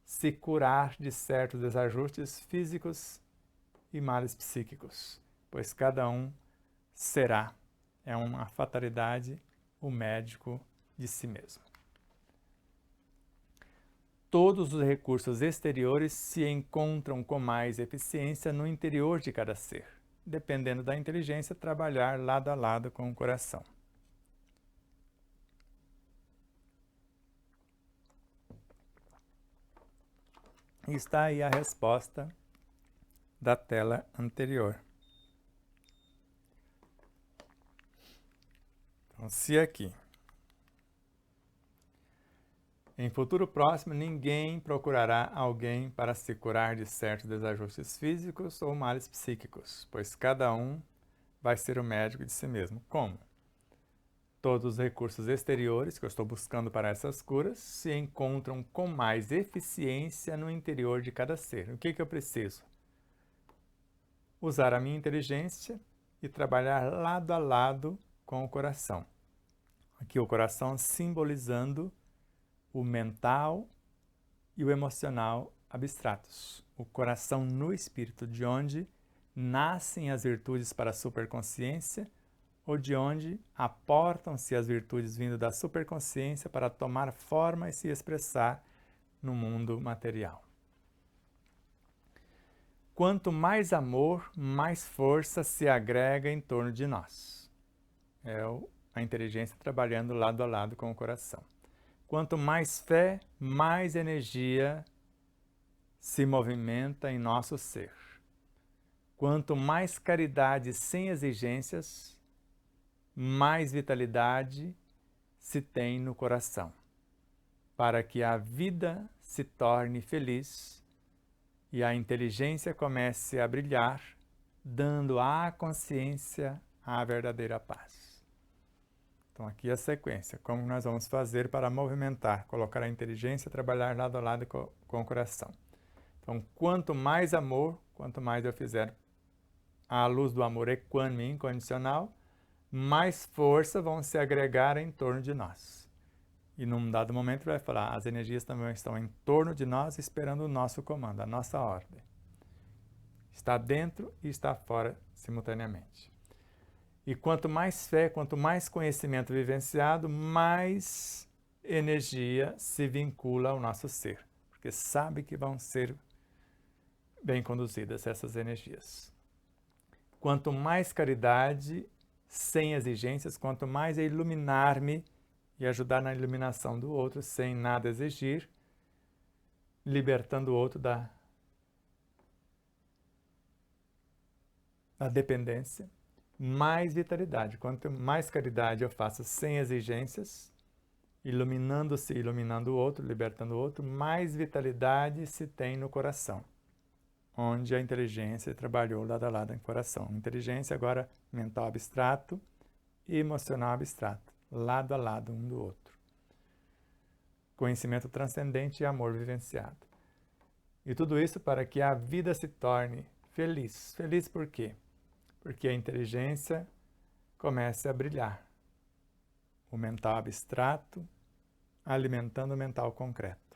se curar de certos desajustes físicos e males psíquicos, pois cada um será, é uma fatalidade, o médico de si mesmo. Todos os recursos exteriores se encontram com mais eficiência no interior de cada ser, dependendo da inteligência trabalhar lado a lado com o coração. E está aí a resposta da tela anterior. Então, se aqui, em futuro próximo, ninguém procurará alguém para se curar de certos desajustes físicos ou males psíquicos, pois cada um vai ser o médico de si mesmo. Como? Todos os recursos exteriores que eu estou buscando para essas curas se encontram com mais eficiência no interior de cada ser. O que eu preciso? Usar a minha inteligência e trabalhar lado a lado com o coração. Aqui o coração simbolizando o mental e o emocional abstratos. O coração no espírito, de onde nascem as virtudes para a superconsciência, ou de onde aportam-se as virtudes vindo da superconsciência para tomar forma e se expressar no mundo material. Quanto mais amor, mais força se agrega em torno de nós. É a inteligência trabalhando lado a lado com o coração. Quanto mais fé, mais energia se movimenta em nosso ser. Quanto mais caridade sem exigências, mais vitalidade se tem no coração, para que a vida se torne feliz e a inteligência comece a brilhar, dando à consciência a verdadeira paz. Então aqui a sequência, como nós vamos fazer para movimentar, colocar a inteligência, trabalhar lado a lado com o coração. Então, quanto mais amor, quanto mais eu fizer à luz do amor equânime e incondicional, mais força vão se agregar em torno de nós. E num dado momento vai falar, as energias também estão em torno de nós, esperando o nosso comando, a nossa ordem. Está dentro e está fora simultaneamente. E quanto mais fé, quanto mais conhecimento vivenciado, mais energia se vincula ao nosso ser, porque sabe que vão ser bem conduzidas essas energias. Quanto mais caridade, sem exigências, quanto mais é iluminar-me e ajudar na iluminação do outro, sem nada exigir, libertando o outro da dependência, mais vitalidade. Quanto mais caridade eu faço sem exigências, iluminando-se, iluminando o outro, libertando o outro, mais vitalidade se tem no coração, onde a inteligência trabalhou lado a lado em coração. Inteligência agora mental abstrato e emocional abstrato, lado a lado um do outro. Conhecimento transcendente e amor vivenciado. E tudo isso para que a vida se torne feliz. Feliz por quê? Porque a inteligência comece a brilhar. O mental abstrato alimentando o mental concreto,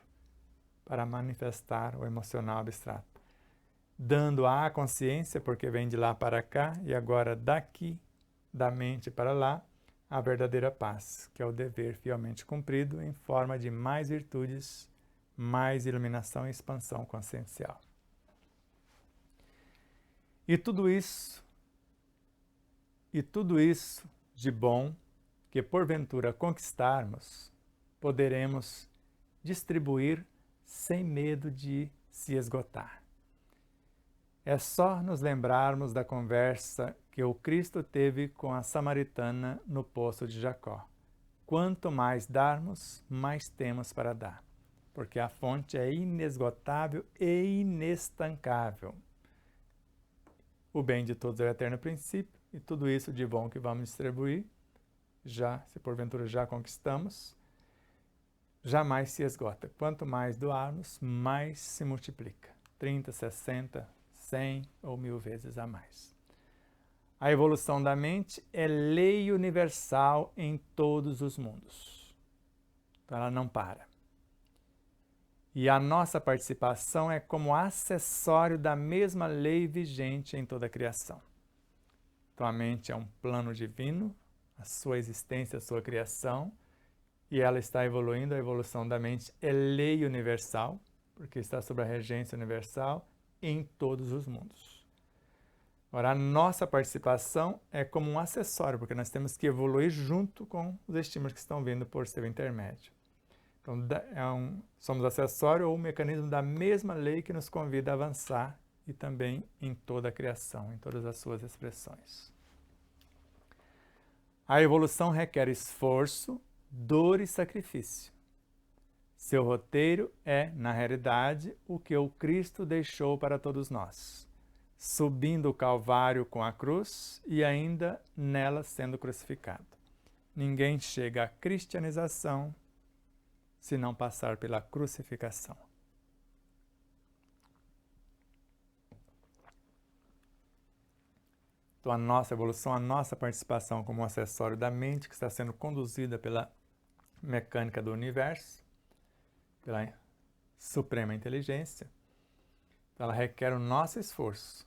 para manifestar o emocional abstrato. Dando à consciência, porque vem de lá para cá, e agora daqui, da mente para lá, a verdadeira paz, que é o dever fielmente cumprido em forma de mais virtudes, mais iluminação e expansão consciencial. E tudo isso de bom que porventura conquistarmos, poderemos distribuir sem medo de se esgotar. É só nos lembrarmos da conversa que o Cristo teve com a samaritana no poço de Jacó. Quanto mais darmos, mais temos para dar, porque a fonte é inesgotável e inestancável. O bem de todos é o eterno princípio, e tudo isso de bom que vamos distribuir, se porventura já conquistamos, jamais se esgota. Quanto mais doarmos, mais se multiplica. 30, 60, 100 ou 1000 vezes a mais. A evolução da mente é lei universal em todos os mundos. Então ela não para. E a nossa participação é como acessório da mesma lei vigente em toda a criação. Então a mente é um plano divino, a sua existência, a sua criação, e ela está evoluindo. A evolução da mente é lei universal, porque está sob a regência universal em todos os mundos. Agora, a nossa participação é como um acessório, porque nós temos que evoluir junto com os estímulos que estão vindo por seu intermédio. Então, somos acessório ou um mecanismo da mesma lei que nos convida a avançar e também em toda a criação, em todas as suas expressões. A evolução requer esforço, dor e sacrifício. Seu roteiro é, na realidade, o que o Cristo deixou para todos nós, subindo o Calvário com a cruz e ainda nela sendo crucificado. Ninguém chega à cristianização se não passar pela crucificação. Então, a nossa evolução, a nossa participação como um acessório da mente que está sendo conduzida pela mecânica do universo, pela suprema inteligência, ela requer o nosso esforço,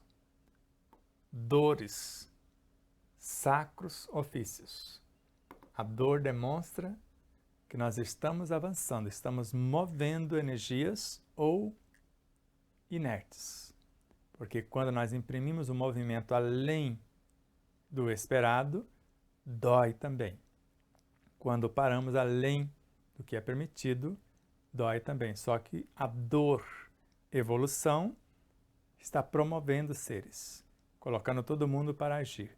dores, sacros ofícios. A dor demonstra que nós estamos avançando, estamos movendo energias ou inertes. Porque quando nós imprimimos um movimento além do esperado, dói também. Quando paramos além do que é permitido, dói também. Só que a dor, evolução, está promovendo seres, colocando todo mundo para agir.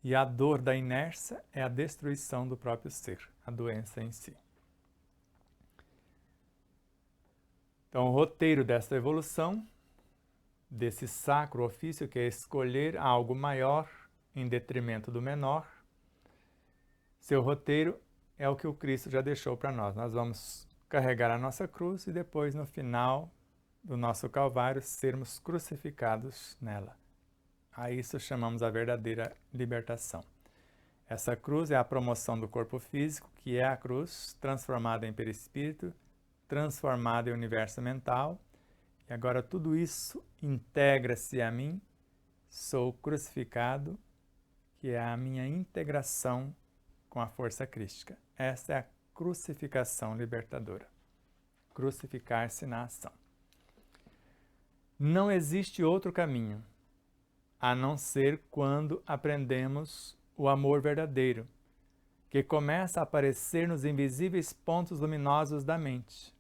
E a dor da inércia é a destruição do próprio ser, a doença em si. Então, o roteiro desta evolução, desse sacro ofício, que é escolher algo maior em detrimento do menor, seu roteiro é o que o Cristo já deixou para nós. Nós vamos carregar a nossa cruz e depois, no final do nosso Calvário, sermos crucificados nela. A isso chamamos a verdadeira libertação. Essa cruz é a promoção do corpo físico, que é a cruz transformada em perispírito, transformada em universo mental. E agora tudo isso integra-se a mim, sou crucificado, que é a minha integração com a força crística. Essa é a crucificação libertadora. Crucificar-se na ação. Não existe outro caminho, a não ser quando aprendemos o amor verdadeiro, que começa a aparecer nos invisíveis pontos luminosos da mente,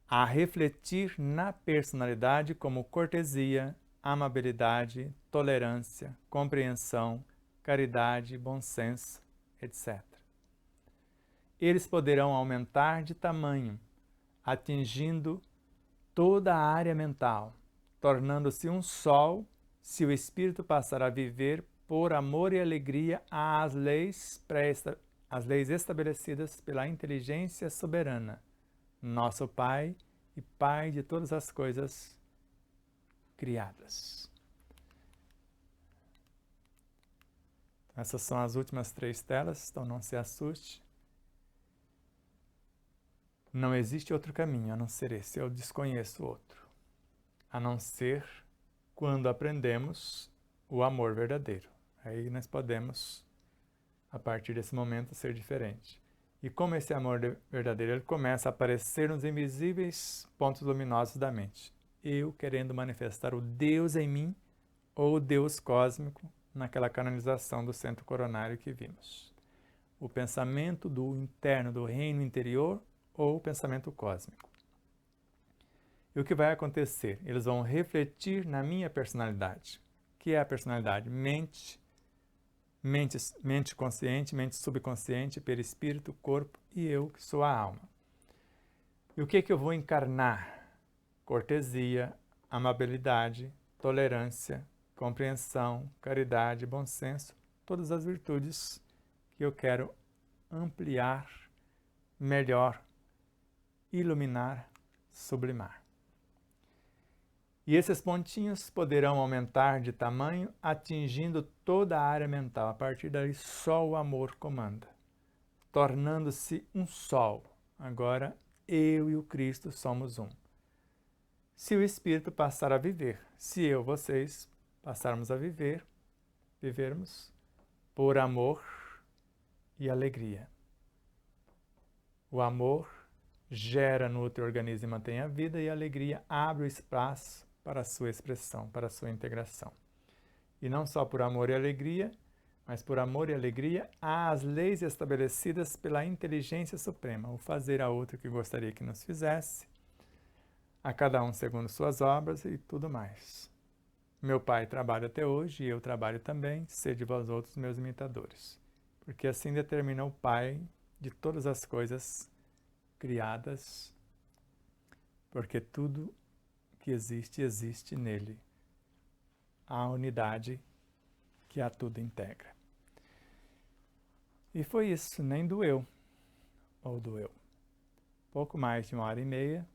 a refletir na personalidade como cortesia, amabilidade, tolerância, compreensão, caridade, bom senso, etc. Eles poderão aumentar de tamanho, atingindo toda a área mental, tornando-se um sol se o espírito passar a viver por amor e alegria às leis estabelecidas pela inteligência soberana, nosso Pai e Pai de todas as coisas criadas. Essas são as últimas 3 telas, então não se assuste. Não existe outro caminho a não ser esse, eu desconheço outro. A não ser quando aprendemos o amor verdadeiro. Aí nós podemos, a partir desse momento, ser diferente. E como esse amor verdadeiro ele começa a aparecer nos invisíveis pontos luminosos da mente. Eu querendo manifestar o Deus em mim ou o Deus cósmico naquela canalização do centro coronário que vimos. O pensamento do interno, do reino interior ou o pensamento cósmico. E o que vai acontecer? Eles vão refletir na minha personalidade. O que é a personalidade? Mente consciente, mente subconsciente, perispírito, corpo e eu, que sou a alma. E o que eu vou encarnar? Cortesia, amabilidade, tolerância, compreensão, caridade, bom senso, todas as virtudes que eu quero ampliar melhor iluminar, sublimar. E esses pontinhos poderão aumentar de tamanho, atingindo toda a área mental. A partir daí, só o amor comanda, tornando-se um sol. Agora, eu e o Cristo somos um. Se o Espírito passar a viver, se eu, vocês, passarmos a vivermos por amor e alegria. O amor gera, nutre, organiza e mantém a vida, e a alegria abre o espaço para a sua expressão, para a sua integração. E não só por amor e alegria, mas por amor e alegria às leis estabelecidas pela inteligência suprema, o fazer a outro que gostaria que nos fizesse, a cada um segundo suas obras e tudo mais. Meu Pai trabalha até hoje e eu trabalho também, sede vós outros meus imitadores. Porque assim determina o Pai de todas as coisas criadas, porque tudo que existe, existe nele. A unidade que a tudo integra. E foi isso, nem doeu, ou doeu. Pouco mais de 1h30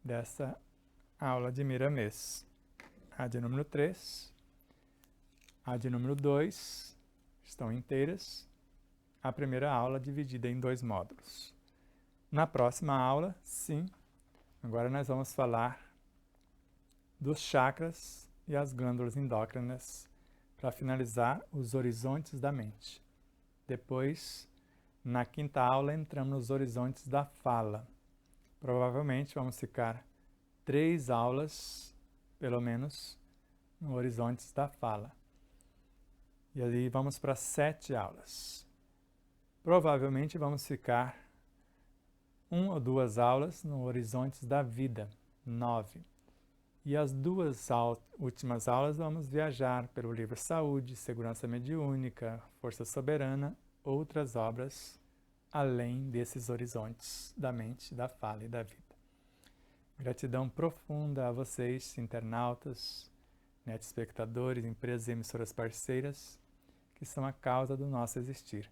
dessa aula de Miramês. A de número 3, a de número 2 estão inteiras. A primeira aula dividida em 2 módulos. Na próxima aula, sim, agora nós vamos falar dos chakras e as glândulas endócrinas para finalizar os horizontes da mente. Depois, na quinta aula, entramos nos horizontes da fala. Provavelmente vamos ficar 3 aulas, pelo menos, no horizontes da fala. E ali vamos para 7 aulas. Provavelmente vamos ficar 1 ou 2 aulas no horizontes da vida, 9. E as 2 últimas aulas vamos viajar pelo livro Saúde, Segurança Mediúnica, Força Soberana, outras obras além desses horizontes da mente, da fala e da vida. Gratidão profunda a vocês, internautas, netespectadores, empresas e emissoras parceiras, que são a causa do nosso existir.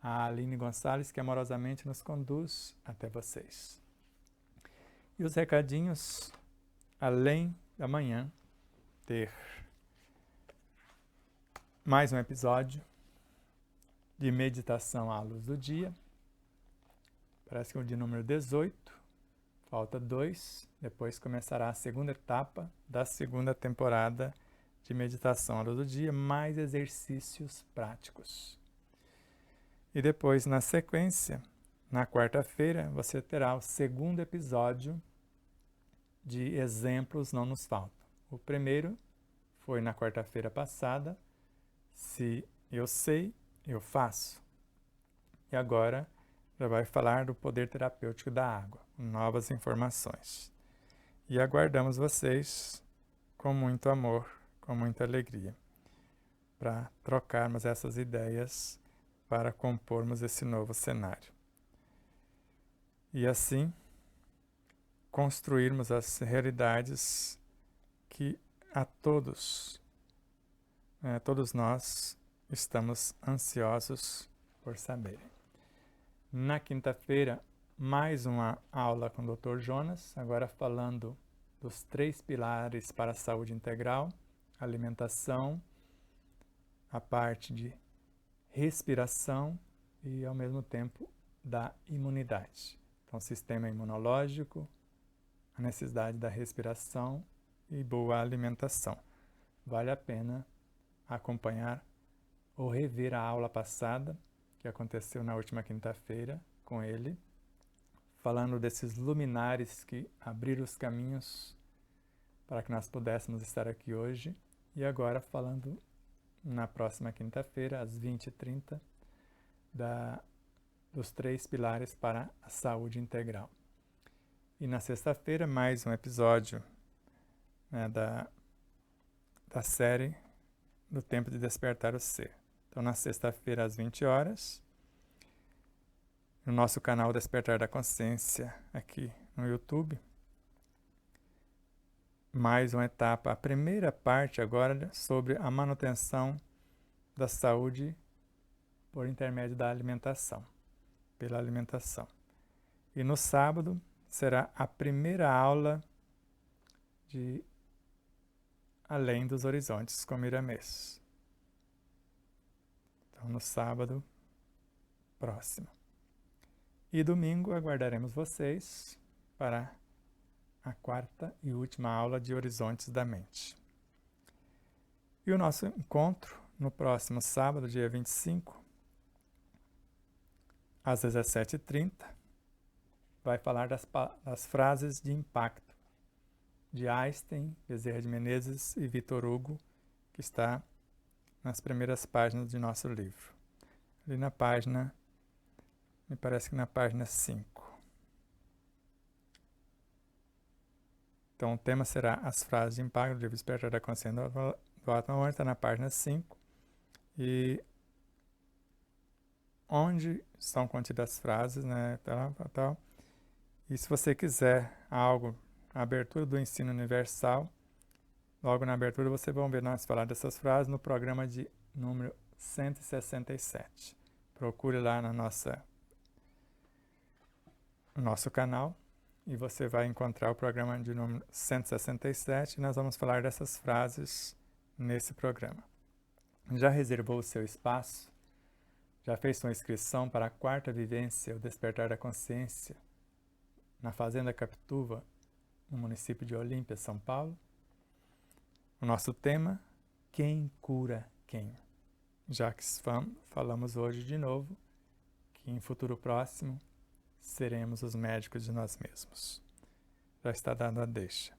A Aline Gonçalves, que amorosamente nos conduz até vocês. E os recadinhos, além da manhã ter mais um episódio de meditação à luz do dia, parece que é o de número 18, falta 2, depois começará a segunda etapa da segunda temporada de meditação à luz do dia, mais exercícios práticos. E depois, na sequência, na quarta-feira, você terá o segundo episódio de Exemplos Não Nos Faltam. O primeiro foi na quarta-feira passada, Se Eu Sei, Eu Faço. E agora já vai falar do poder terapêutico da água, novas informações. E aguardamos vocês com muito amor, com muita alegria, para trocarmos essas ideias, para compormos esse novo cenário. E assim, construirmos as realidades que a todos nós estamos ansiosos por saberem. Na quinta-feira, mais uma aula com o Dr. Jonas, agora falando dos 3 pilares para a saúde integral, alimentação, a parte de respiração e, ao mesmo tempo, da imunidade. Então, sistema imunológico, a necessidade da respiração e boa alimentação. Vale a pena acompanhar ou rever a aula passada, que aconteceu na última quinta-feira com ele, falando desses luminares que abriram os caminhos para que nós pudéssemos estar aqui hoje, e agora falando na próxima quinta-feira, às 20h30, dos 3 pilares para a saúde integral. E na sexta-feira, mais um episódio da série do Tempo de Despertar o Ser. Então, na sexta-feira, às 20 horas, no nosso canal Despertar da Consciência, aqui no YouTube, mais uma etapa, a primeira parte agora sobre a manutenção da saúde por intermédio da alimentação, pela alimentação. E no sábado será a primeira aula de Além dos Horizontes com Miramês. Então, no sábado próximo. E domingo aguardaremos vocês para a quarta e última aula de Horizontes da Mente. E o nosso encontro no próximo sábado, dia 25, às 17h30, vai falar das frases de impacto de Einstein, Bezerra de Menezes e Victor Hugo, que está nas primeiras páginas de nosso livro. Ali na página, me parece que na página 5. Então o tema será as frases de impacto do livro Despertar da Consciência do Atman, está na página 5. E onde são contidas as frases, né? Tal. E se você quiser algo, a abertura do ensino universal, logo na abertura você vai ver nós falar dessas frases no programa de número 167. Procure lá no nosso canal e você vai encontrar o programa de número 167 e nós vamos falar dessas frases nesse programa. Já reservou o seu espaço? Já fez sua inscrição para a quarta vivência, o Despertar da Consciência, na Fazenda Capituba, no município de Olímpia, São Paulo? O nosso tema, quem cura quem? Já que falamos hoje de novo, que em futuro próximo seremos os médicos de nós mesmos. Já está dando a deixa.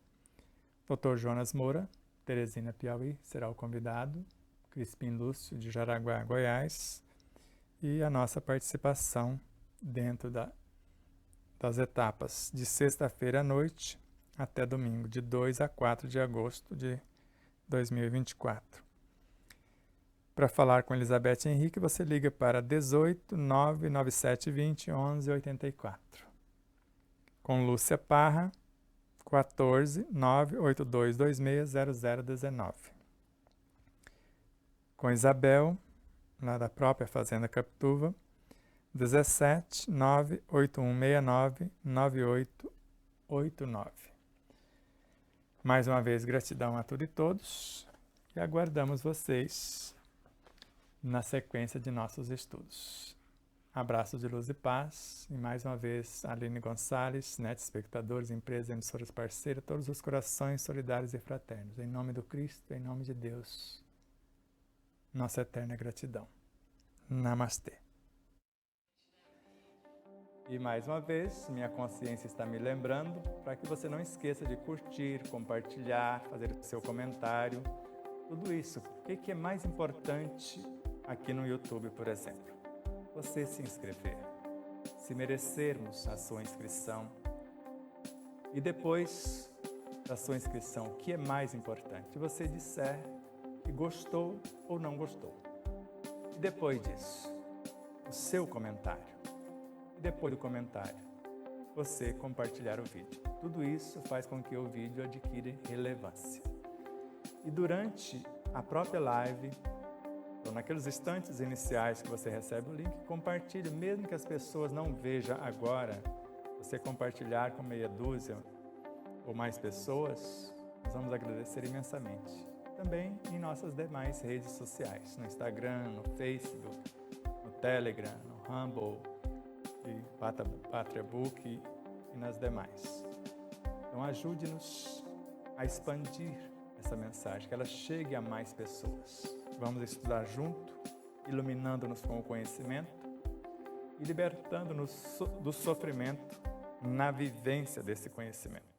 Dr. Jonas Moura, Teresina, Piauí, será o convidado. Crispim Lúcio, de Jaraguá, Goiás. E a nossa participação dentro das etapas de sexta-feira à noite até domingo, de 2 a 4 de agosto de 2024. Para falar com Elizabeth Henrique, você liga para 18 99720 1184. Com Lúcia Parra, 14 98226 0019. Com Isabel, lá da própria Fazenda Capituba, 17 98169 9889. Mais uma vez, gratidão a tudo e todos e aguardamos vocês na sequência de nossos estudos. Abraços de luz e paz e mais uma vez Aline Gonçalves, espectadores, empresas, emissoras parceiras, todos os corações solidários e fraternos. Em nome do Cristo, em nome de Deus, nossa eterna gratidão. Namastê. E mais uma vez, minha consciência está me lembrando para que você não esqueça de curtir, compartilhar, fazer o seu comentário. Tudo isso. O que é mais importante aqui no YouTube, por exemplo? Você se inscrever. Se merecermos a sua inscrição. E depois da sua inscrição, o que é mais importante? Você disser que gostou ou não gostou. E depois disso, o seu comentário. E depois do comentário, você compartilhar o vídeo. Tudo isso faz com que o vídeo adquira relevância. E durante a própria live, ou naqueles instantes iniciais que você recebe o link, compartilhe, mesmo que as pessoas não vejam agora, você compartilhar com meia dúzia ou mais pessoas, nós vamos agradecer imensamente. Também em nossas demais redes sociais, no Instagram, no Facebook, no Telegram, no Rumble, e Patriabook e nas demais. Então ajude-nos a expandir essa mensagem, que ela chegue a mais pessoas. Vamos estudar junto, iluminando-nos com o conhecimento e libertando-nos do sofrimento na vivência desse conhecimento.